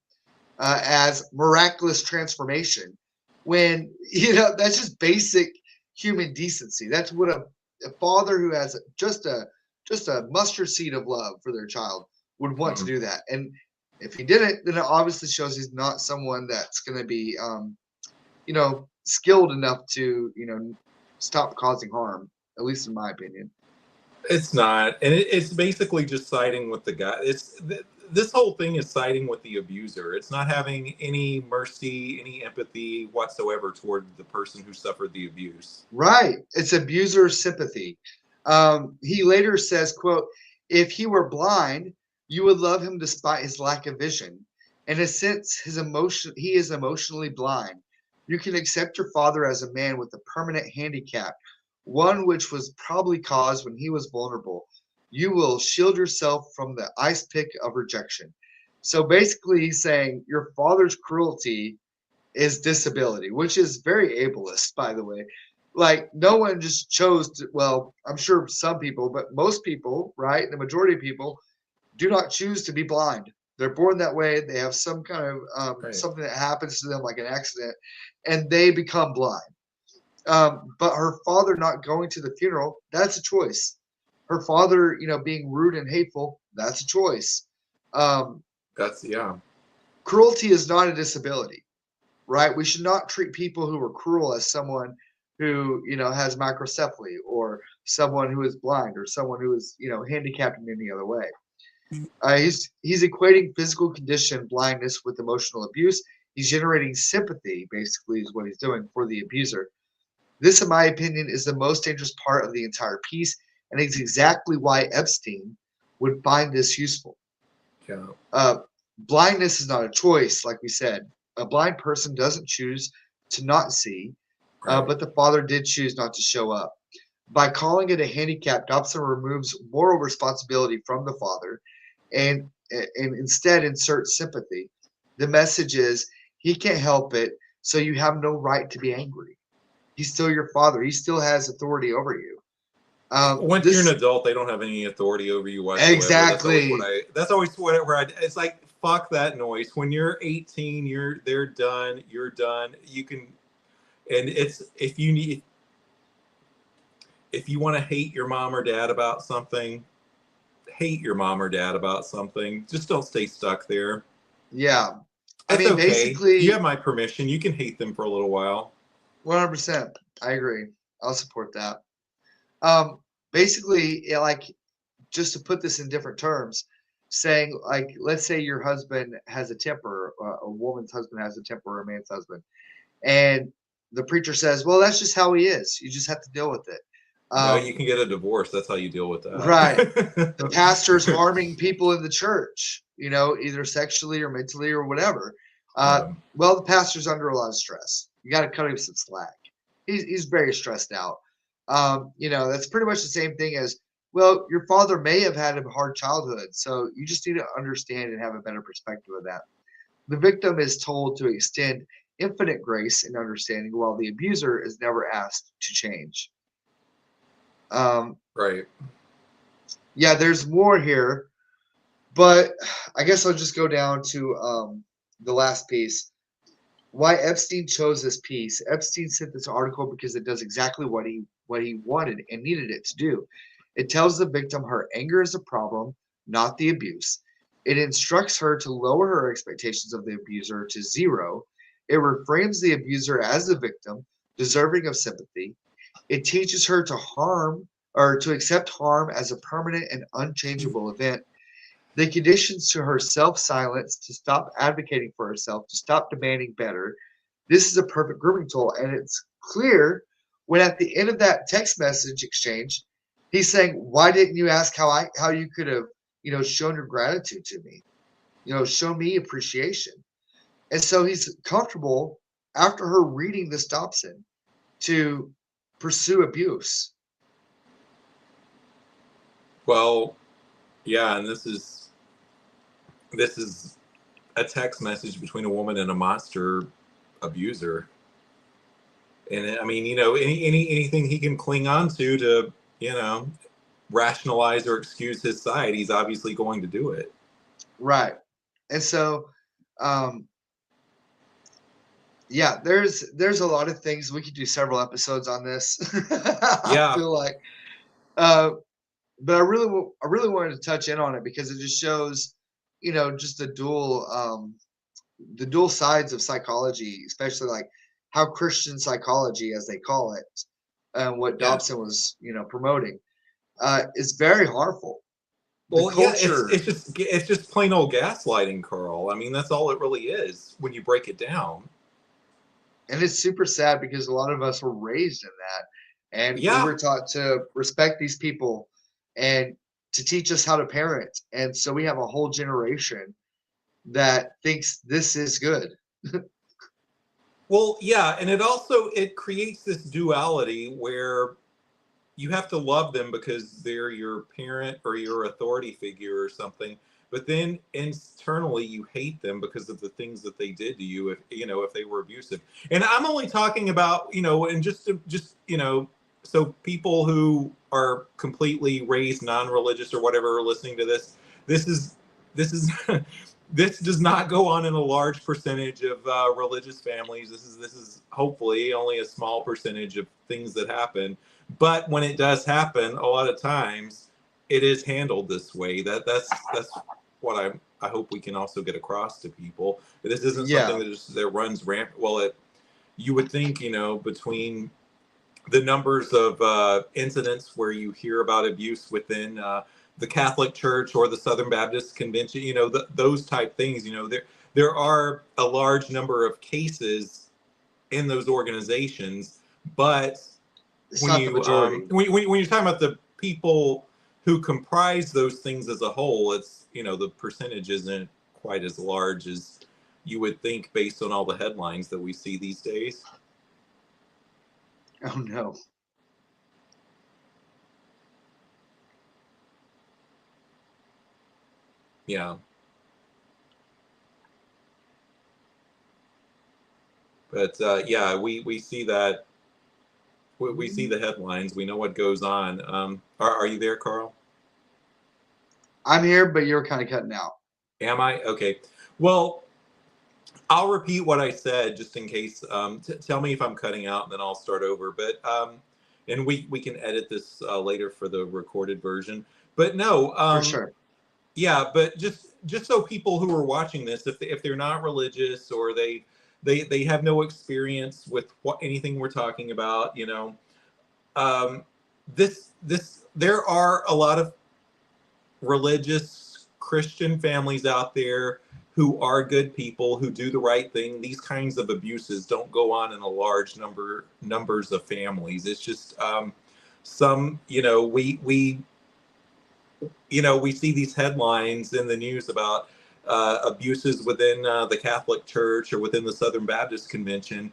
as miraculous transformation. When that's just basic human decency. That's what a father who has just a mustard seed of love for their child would want to do that. And if he didn't, then it obviously shows he's not someone that's going to be skilled enough to stop causing harm, at least in my opinion. It's not, and it's basically just siding with the guy. This whole thing is siding with the abuser. It's not having any mercy, any empathy whatsoever toward the person who suffered the abuse. Right. It's abuser sympathy. He later says, quote, "If he were blind, you would love him despite his lack of vision. In a sense, he is emotionally blind. You can accept your father as a man with a permanent handicap, one which was probably caused when he was vulnerable. You will shield yourself from the ice pick of rejection." So basically, he's saying your father's cruelty is disability, which is very ableist, by the way. Like, no one just chose to, well, I'm sure some people, but most people, right? The majority of people do not choose to be blind. They're born that way. They have some kind of Right. something that happens to them, like an accident, and they become blind. But her father not going to the funeral, that's a choice. Her father, being rude and hateful, that's a choice. Um, Yeah. Cruelty is not a disability, right? We should not treat people who are cruel as someone who, has microcephaly or someone who is blind or someone who is, handicapped in any other way. He's equating physical condition blindness with emotional abuse. He's generating sympathy, basically, is what he's doing for the abuser. This, in my opinion, is the most dangerous part of the entire piece, and it's exactly why Epstein would find this useful. Yeah. Blindness is not a choice, like we said. A blind person doesn't choose to not see, Right. but the father did choose not to show up. By calling it a handicap, Dobson removes moral responsibility from the father and instead inserts sympathy. The message is he can't help it, so you have no right to be angry. He's still your father. He still has authority over you. Once you're an This adult, they don't have any authority over you whatsoever. exactly. That's always whatever it's like, fuck that noise. When you're 18, they're done, you're done. You can, and it's, if you want to hate your mom or dad about something, hate your mom or dad about something. Just don't stay stuck there. Yeah. I It's mean, okay. You have basically, my permission. You can hate them for a little while. 100%. I agree. I'll support that. Um, Basically, yeah, like, just to put this in different terms, saying, like, let's say your husband has a temper, a woman's husband has a temper, or a man's husband, and the preacher says, "Well, that's just how he is. You just have to deal with it." No, you Um, can get a divorce. That's how you deal with right. The pastor's that. harming people in the church, either sexually or mentally or whatever. Yeah. Well, the pastor's under a lot of stress. You got to cut him some slack. He's very stressed out. That's pretty much the same thing as, well, your father may have had a hard childhood, so you just need to understand and have a better perspective of that. The victim is told to extend infinite grace and understanding, while the abuser is never asked to change. Um, Right. yeah, there's more here, but I guess I'll just go down to the last piece. Why Epstein chose this piece. Epstein sent this article because it does exactly what he wanted and needed it to do. It tells the victim her anger is a problem, not the abuse. It instructs her to lower her expectations of the abuser to zero. It reframes the abuser as the victim, deserving of sympathy. It teaches her to harm or to accept harm as a permanent and unchangeable event. The conditions to her self-silence, to stop advocating for herself, to stop demanding better. This is a perfect grooming tool, and it's clear when at the end of that text message exchange, he's saying, "Why didn't you ask how you could have shown your gratitude to me? Show me appreciation." And so he's comfortable after her reading this Dobson to pursue abuse. Well, yeah, and this is this is a text message between a woman and a monster abuser. And I mean, anything he can cling on to, rationalize or excuse his side, he's obviously going to do it. Right. And so, yeah, there's a lot of things. We could do several episodes on this. I Yeah. feel like, but I really wanted to touch in on it because it just shows, just the dual sides of psychology, especially like how Christian psychology, as they call it, and what Dobson was, promoting, is very harmful. The Well, yeah, culture, it's just plain old gaslighting, Carl. I mean, that's all it really is when you break it down. and it's super sad because a lot of us were raised in that, and we Yeah. were taught to respect these people and to teach us how to parent, and so we have a whole generation that thinks this is good. Well, yeah, and it creates this duality where you have to love them because they're your parent or your authority figure or something, but then internally you hate them because of the things that they did to you, if they were abusive. And I'm only talking about, and just so people who are completely raised non-religious or whatever are listening to this, this is this does not go on in a large percentage of religious families. This is hopefully only a small percentage of things that happen. But when it does happen, a lot of times it is handled this way. That's what I hope we can also get across to people. This isn't something that runs rampant. Well, you would think, between the numbers of incidents where you hear about abuse within the Catholic Church or the Southern Baptist Convention, those type things, there are a large number of cases in those organizations, but It's not the majority. When you're talking about the people who comprise those things as a whole, it's the percentage isn't quite as large as you would think based on all the headlines that we see these days. Oh no. Yeah. But yeah, we see that. We see the headlines. We know what goes on. Are you there, Carl? I'm here, but you're kind of cutting out. Am I? Okay. Well, I'll repeat what I said just in case. Tell me if I'm cutting out, and then I'll start over. But and we can edit this later for the recorded version. But no, For sure. Yeah, but just so people who are watching this, if they're not religious or they have no experience with anything we're talking about, this there are a lot of religious Christian families out there who are good people who do the right thing. These kinds of abuses don't go on in a large numbers of families. It's just some, we see these headlines in the news about abuses within the Catholic Church or within the Southern Baptist Convention,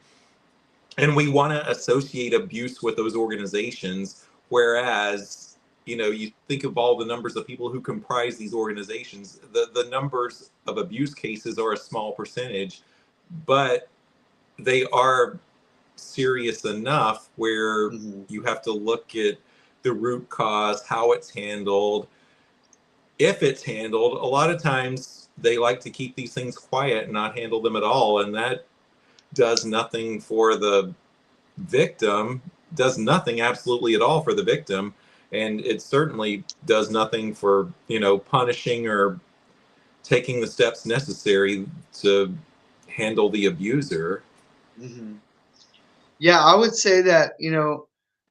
and we want to associate abuse with those organizations, whereas you think of all the numbers of people who comprise these organizations, the numbers of abuse cases are a small percentage, but they are serious enough where you have to look at the root cause, how it's handled. If it's handled, a lot of times they like to keep these things quiet and not handle them at all, and that does nothing for the victim, does nothing absolutely at all for the victim, and it certainly does nothing for punishing or taking the steps necessary to handle the abuser. Yeah, I would say that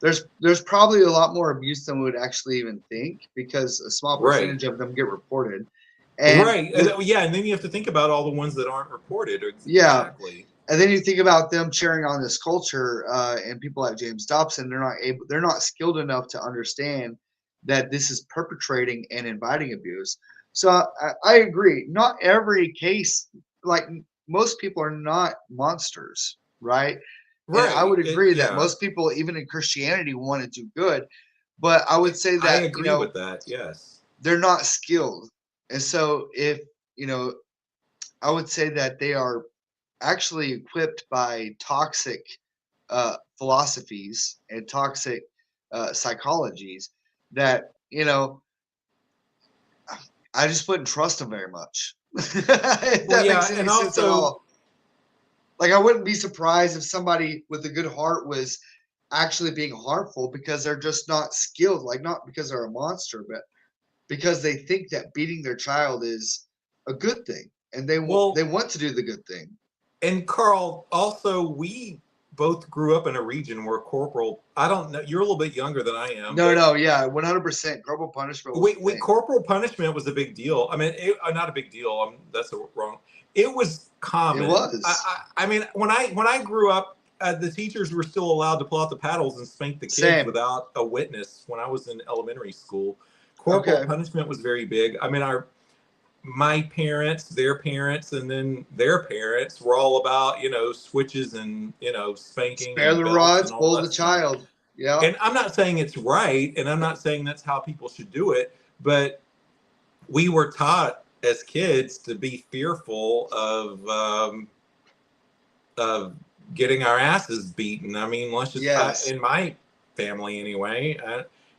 there's probably a lot more abuse than we would actually even think, because a small percentage of them get reported. And yeah, and then you have to think about all the ones that aren't reported. Exactly. And then you think about them cheering on this culture, and people like James Dobson, they're not skilled enough to understand that this is perpetrating and inviting abuse. So I agree. Not every case, like most people are not monsters, right? And I would agree that most people, even in Christianity, want to do good. But I would say that I agree with that. Yes, they're not skilled. And so if I would say that they are actually equipped by toxic philosophies and toxic psychologies that, I just wouldn't trust them very much. If Well, that yeah, makes any and sense at also, all. Like, I wouldn't be surprised if somebody with a good heart was actually being harmful because they're just not skilled, like not because they're a monster, but because they think that beating their child is a good thing and they well, want to do the good thing. and Carl, also, we both grew up in a region where corporal, I don't know, you're a little bit younger than I am, but No, yeah, 100%. Corporal punishment was the thing. corporal punishment was a big deal. I mean, not a big deal. That's wrong. It was It common. was. I mean, when I grew up, the teachers were still allowed to pull out the paddles and spank the kids Same. without a witness. When I was in elementary school, corporal Okay. punishment was very big. I mean, my parents, their parents, and then their parents were all about, switches and, spanking Spare and the belts rod, and all spoil that the stuff. child. Yeah. And I'm not saying it's right, and I'm not saying that's how people should do it, but we were taught as kids to be fearful of getting our asses beaten. I mean, let's just, Yes. in my family anyway,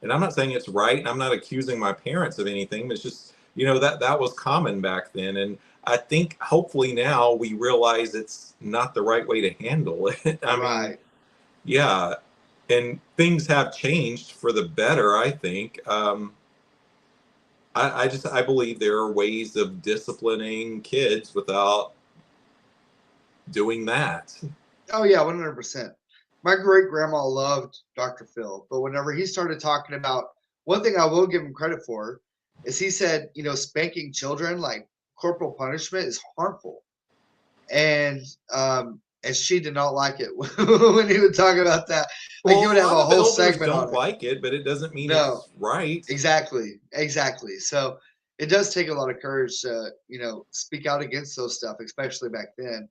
and I'm not saying it's right, and I'm not accusing my parents of anything, but it's just, that was common back then. And I think hopefully now we realize it's not the right way to handle it. I mean, Right. yeah, and things have changed for the better, I think. I believe there are ways of disciplining kids without doing that. Oh yeah, 100%. My great grandma loved Dr. Phil, but whenever he started talking about, one thing I will give him credit for is he said, spanking children, like corporal punishment, is harmful. And she did not like it when he would talk about that. Like, he Well, would a have lot a of whole elders segment don't on it. like it, but it doesn't mean No, it's right. exactly. So it does take a lot of courage to, speak out against those stuff, especially back then.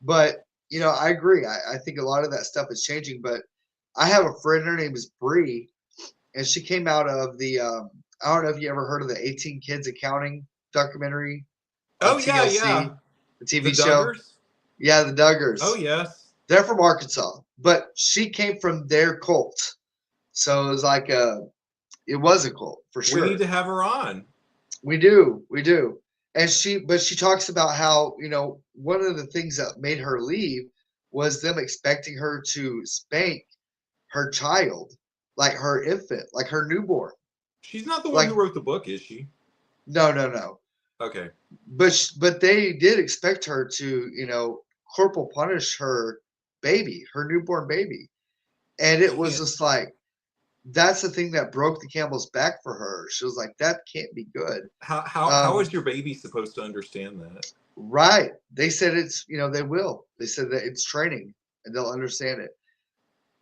But, I agree. I think a lot of that stuff is changing. But I have a friend, her name is Bree, and she came out of the, I don't know if you ever heard of the 18 Kids Accounting documentary on Oh yeah, yeah. TLC, the The TV show. Duggars. Yeah, the Oh Duggars. yes. They're from Arkansas, but she came from their cult. So it was like it was a cult for We need sure. to have her on. We do. And she talks about how, one of the things that made her leave was them expecting her to spank her child, like her infant, like her newborn. She's not the one Like, who wrote the book, is she? no. Okay. But they did expect her to, corporal punish her baby, her newborn baby. And it was Can't. just like, that's the thing that broke the camel's back for her. She was like, that can't be good. How is your baby supposed to understand that? Right. They said it's, they will. They said that it's training and they'll understand it.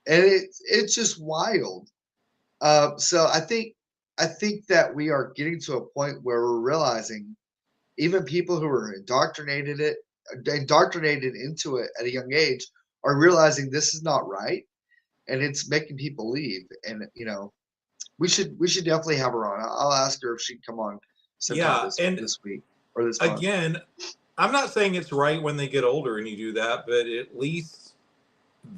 And it's just wild. So I think that we are getting to a point where we're realizing even people who are indoctrinated into it at a young age are realizing this is not right, and it's making people leave. And we should definitely have her on. I'll ask her if she can come on sometime Yeah, and this week or this month. again, I'm not saying it's right when they get older and you do that, but at least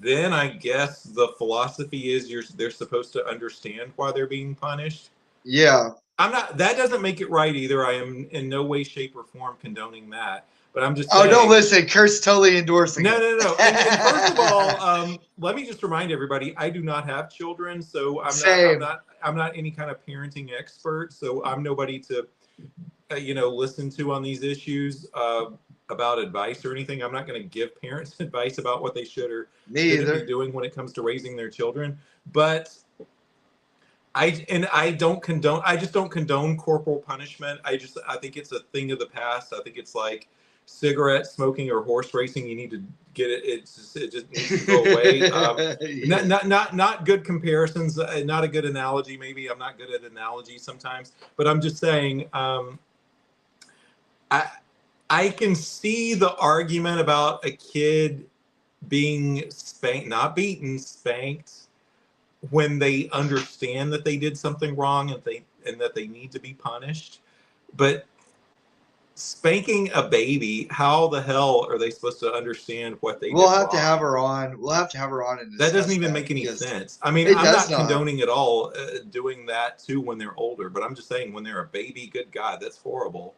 then I guess the philosophy is they're supposed to understand why they're being punished. Yeah. That doesn't make it right either. I am in no way, shape, or form condoning that. But I'm just Oh, no, saying. listen, Kurt's totally endorsing No, it. no. And first of all, let me just remind everybody, I do not have children, so Same. I'm not any kind of parenting expert. So I'm nobody to, listen to on these issues about advice or anything. I'm not going to give parents advice about what they should or Me shouldn't be either. doing when it comes to raising their children. But I just don't condone corporal punishment. I think it's a thing of the past. I think it's like cigarette smoking or horse racing. You need to get it. It just needs to go away. Yeah. Not good comparisons. Not a good analogy. Maybe I'm not good at analogy sometimes, but I'm just saying. I can see the argument about a kid being spanked, not beaten, spanked, when they understand that they did something wrong and that they need to be punished. But Spanking a baby, how the hell are they supposed to understand what they We'll did have to have wrong? her on. We'll have to have her on and That doesn't discuss even that make any because sense. I mean, it I'm does not not. condoning at all doing that too when they're older, but I'm just saying when they're a baby, good God, that's horrible.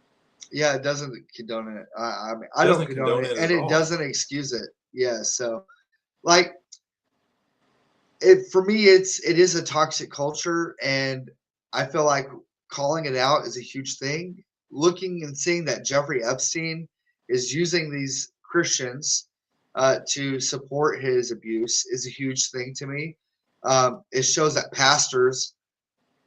Yeah, it doesn't condone it. I mean, I don't Doesn't condone condone it, it and at it all. doesn't excuse it. Yeah, so like it for me, it is a toxic culture, and I feel like calling it out is a huge thing. Looking and seeing that Jeffrey Epstein is using these Christians to support his abuse is a huge thing to me. It shows that pastors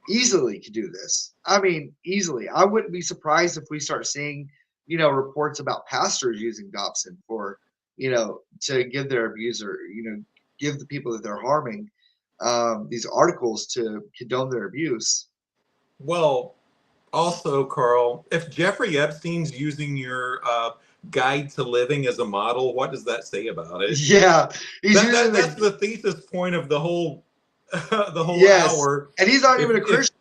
easily could do this. I mean, easily. I wouldn't be surprised if we start seeing, reports about pastors using Dobson for, to give their abuser, give the people that they're harming these articles to condone their abuse. Well, also, Carl, if Jeffrey Epstein's using your guide to living as a model, what does that say about it? Yeah, he's using That's the the thesis point of the whole the whole yes, hour. and he's not even If a Christian.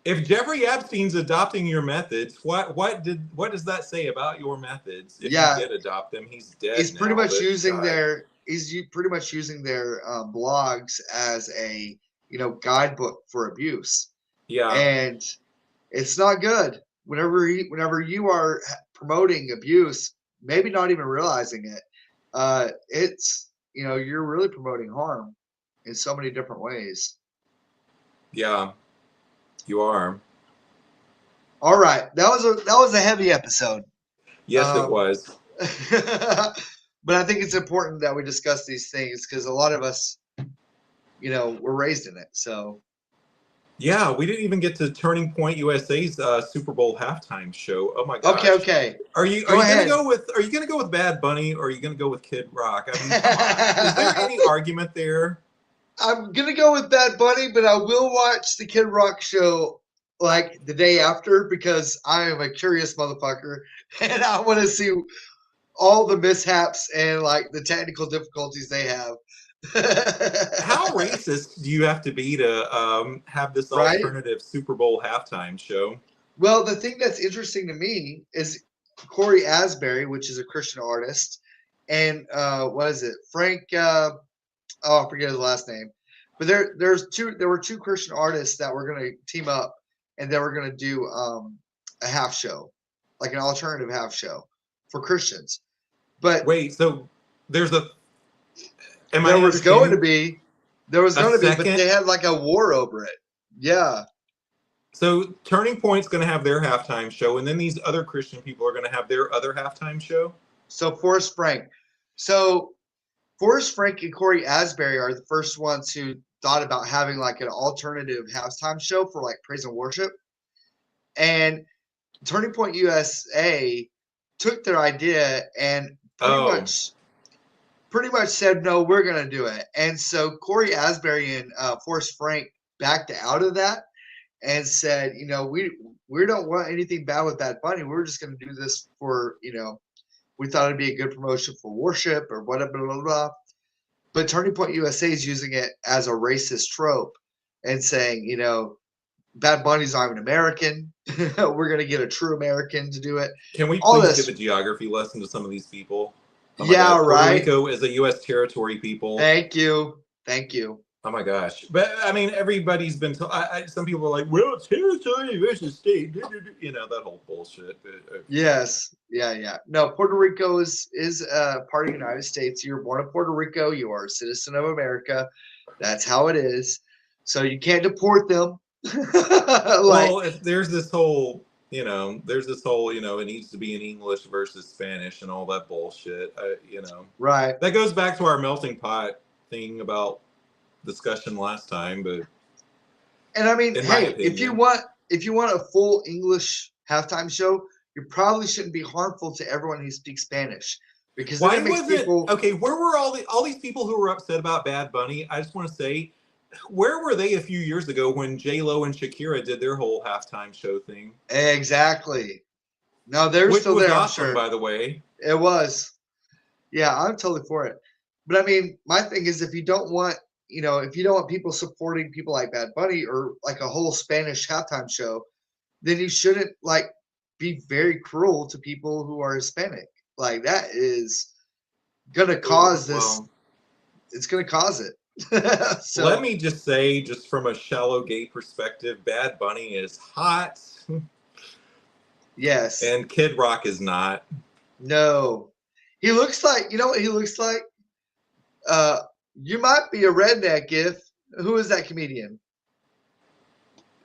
if Jeffrey Epstein's adopting your methods, what does that say about your methods? If you Yeah, did adopt them, he's dead he's pretty now, much but using God, pretty much using their blogs as a guidebook for abuse, yeah, and it's not good. Whenever you are promoting abuse, maybe not even realizing it, it's you're really promoting harm in so many different ways. yeah, you are. All right, that was a heavy episode. Yes, it Um, was. but I think it's important that we discuss these things because a lot of us, were raised in it. So Yeah, we didn't even get to Turning Point USA's Super Bowl halftime show. Oh my okay, gosh. okay, Are go you gonna ahead. go with Bad Bunny or are you gonna go with Kid Rock? I mean, come on. Is there any argument there? I'm gonna go with Bad Bunny, but I will watch the Kid Rock show like the day after because I am a curious motherfucker and I want to see all the mishaps and like the technical difficulties they have. How racist do you have to be to have this Right? alternative Super Bowl halftime show? Well, the thing that's interesting to me is Corey Asbury, which is a Christian artist, and what is it? Frank I forget his last name. But there were two Christian artists that were gonna team up and they were gonna do a half show, like an alternative half show for Christians. But Wait, so there's a am there I was going to understanding be there was a going to be, but second? they had like a war over it. Yeah. So Turning Point's going to have their halftime show, and then these other Christian people are going to have their other halftime show. So Forrest Frank. So Forrest Frank and Corey Asbury are the first ones who thought about having like an alternative halftime show for like praise and worship. And Turning Point USA took their idea and Oh, pretty much said no, we're gonna do it. And so Corey Asbury and Forrest Frank backed out of that and said, we don't want anything bad with Bad Bunny. We're just gonna do this for we thought it'd be a good promotion for worship or whatever, blah, blah, blah. But Turning Point USA is using it as a racist trope and saying, Bad Bunny's not even American. We're gonna get a true American to do it. can we All please give this, a geography lesson to some of these people? Oh my yeah, God, Puerto right. Rico is a U.S. territory, people. Thank you, thank you. Oh my gosh! But I mean, everybody's been. Some people are like, "Well, it's territory versus state." You know that whole bullshit. Yes, yeah, yeah. No, Puerto Rico is part of the United States. You're born in Puerto Rico. You are a citizen of America. That's how it is. So you can't deport them. Like, Well, if there's this whole, it needs to be in English versus Spanish and all that bullshit. right. That goes back to our melting pot thing about discussion last time. But And I mean, in my hey, opinion, if you want a full English halftime show, you probably shouldn't be harmful to everyone who speaks Spanish because then why it makes wasn't people okay? Where were all these people who were upset about Bad Bunny? I just want to say, where were they a few years ago when J Lo and Shakira did their whole halftime show thing? exactly. No, they're Which still was there, I'm awesome, sure. by the way. It was. Yeah, I'm totally for it. But I mean, my thing is if you don't want people supporting people like Bad Bunny or like a whole Spanish halftime show, then you shouldn't like be very cruel to people who are Hispanic. Like that is going to cause this. Well, it's going to cause it. So let me just say, just from a shallow gay perspective, Bad Bunny is hot. Yes. And Kid Rock is not. No. He looks like, you know what he looks like? You might be a redneck if. Who is that comedian?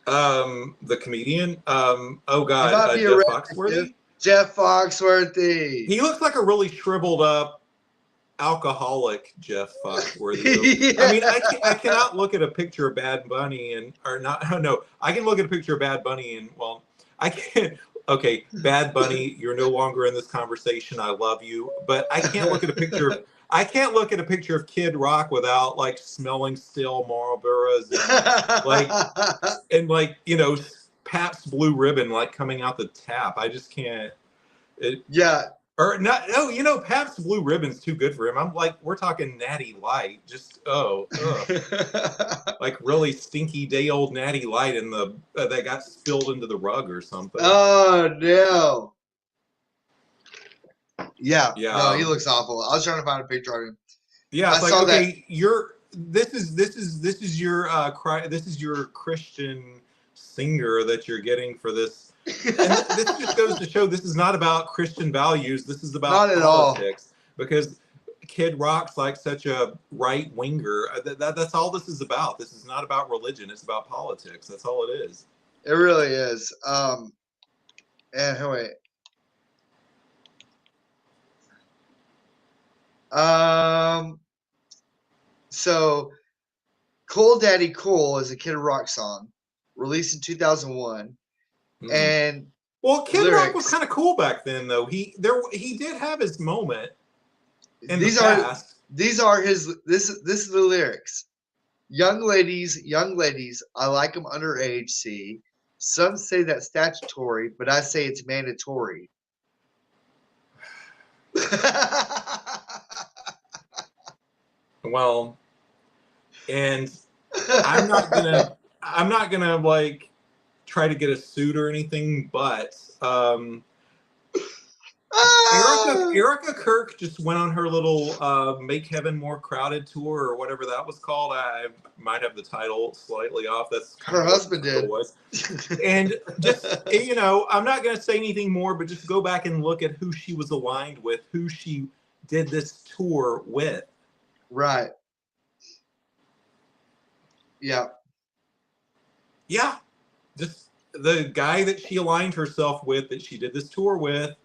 The comedian. Oh God, You might be Jeff a Foxworthy. Jeff Foxworthy. He looks like a really shriveled up alcoholic Jeff Foxworthy. Yeah. I mean, I cannot look at a picture of Bad Bunny and or not. No, I can look at a picture of Bad Bunny and well, I can't. Okay, Bad Bunny, you're no longer in this conversation. I love you, but I can't look at a picture of. I can't look at a picture of Kid Rock without like smelling stale Marlboros and like you know Pabst Blue Ribbon like coming out the tap. I just can't. Yeah. Or not? No, you know Pabst Blue Ribbon's too good for him. I'm like, we're talking Natty Light. Just like really stinky day old Natty Light in the that got spilled into the rug or something. Oh no. Yeah. Yeah. No, he looks awful. I was trying to find a picture of him. Yeah, it's like okay, this is your Christian singer that you're getting for this. And this just goes to show this is not about Christian values. This is about politics. Because Kid Rock's like such a right winger. That's all this is about. This is not about religion. It's about politics. That's all it is. It really is. And wait. So Cool Daddy Cool is a Kid Rock song released in 2001. And well, Kid Rock was kind of cool back then, though. He did have his moment. These are his. This is the lyrics. Young ladies, I like them underage. See, some say that's statutory, but I say it's mandatory. Well, and I'm not gonna like try to get a suit or anything, but Erica Kirk just went on her little Make Heaven More Crowded tour or whatever that was called. I might have the title slightly off. That's her husband did. Was. And just you know, I'm not gonna say anything more, but just go back and look at who she was aligned with, who she did this tour with. Right. Yeah. Yeah. Just the guy that she aligned herself with, that she did this tour with,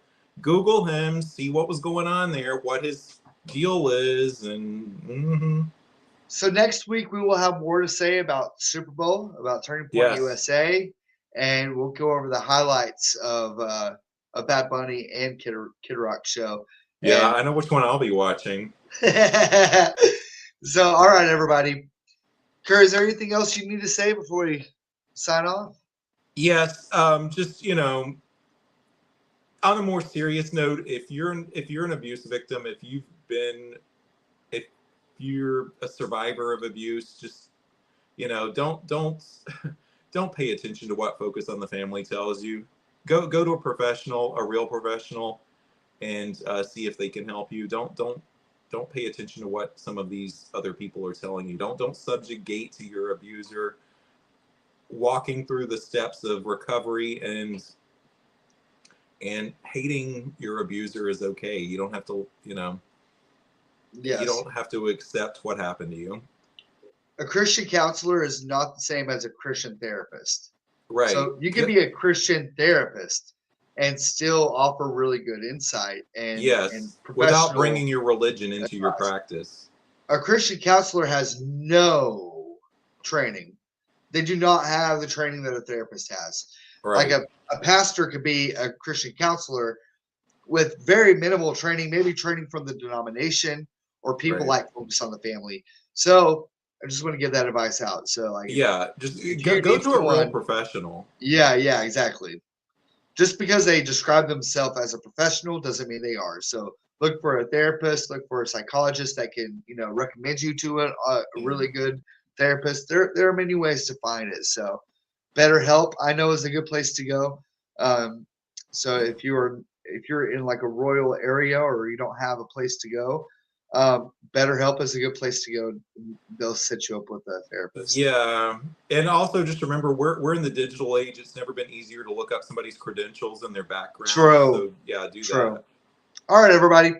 Google him, see what was going on there, what his deal is, and So next week we will have more to say about the Super Bowl, about Turning Point USA, and we'll go over the highlights of Bad Bunny and Kid Rock show. Yeah, and I know which one I'll be watching. So, all right, everybody. Kerr, is there anything else you need to say before we sign off? Yes, just you know, on a more serious note, if you're an abuse victim, if you're a survivor of abuse, just you know, don't pay attention to what Focus on the Family tells you. Go to a professional, a real professional, and see if they can help you. Don't pay attention to what some of these other people are telling you. Don't subjugate to your abuser. Walking through the steps of recovery and hating your abuser is okay. You don't have to, you know, you don't have to accept what happened to you. A Christian counselor is not the same as a Christian therapist. Right. So you can be a Christian therapist and still offer really good insight and without bringing your religion into your practice. A Christian counselor has no training. They do not have the training that a therapist has. Right. Like a pastor could be a Christian counselor with very minimal training, maybe training from the denomination or people like Focus on the Family. So I just want to give that advice out. So like, just go to a real professional. Yeah, exactly. Just because they describe themselves as a professional doesn't mean they are. So look for a therapist, look for a psychologist that can, you know, recommend you to a really good therapist. There are many ways to find it. So BetterHelp, I know, is a good place to go. So if you're in like a rural area or you don't have a place to go, BetterHelp is a good place to go. They'll set you up with a therapist. Yeah, and also just remember we're in the digital age. It's never been easier to look up somebody's credentials and their background. True. So yeah, do True. that. All right, everybody.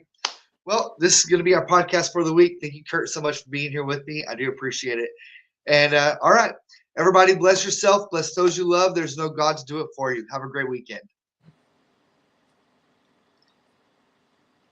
Well, this is going to be our podcast for the week. Thank you, Kurt, so much for being here with me. I do appreciate it. And all right, everybody, bless yourself. Bless those you love. There's no God to do it for you. Have a great weekend.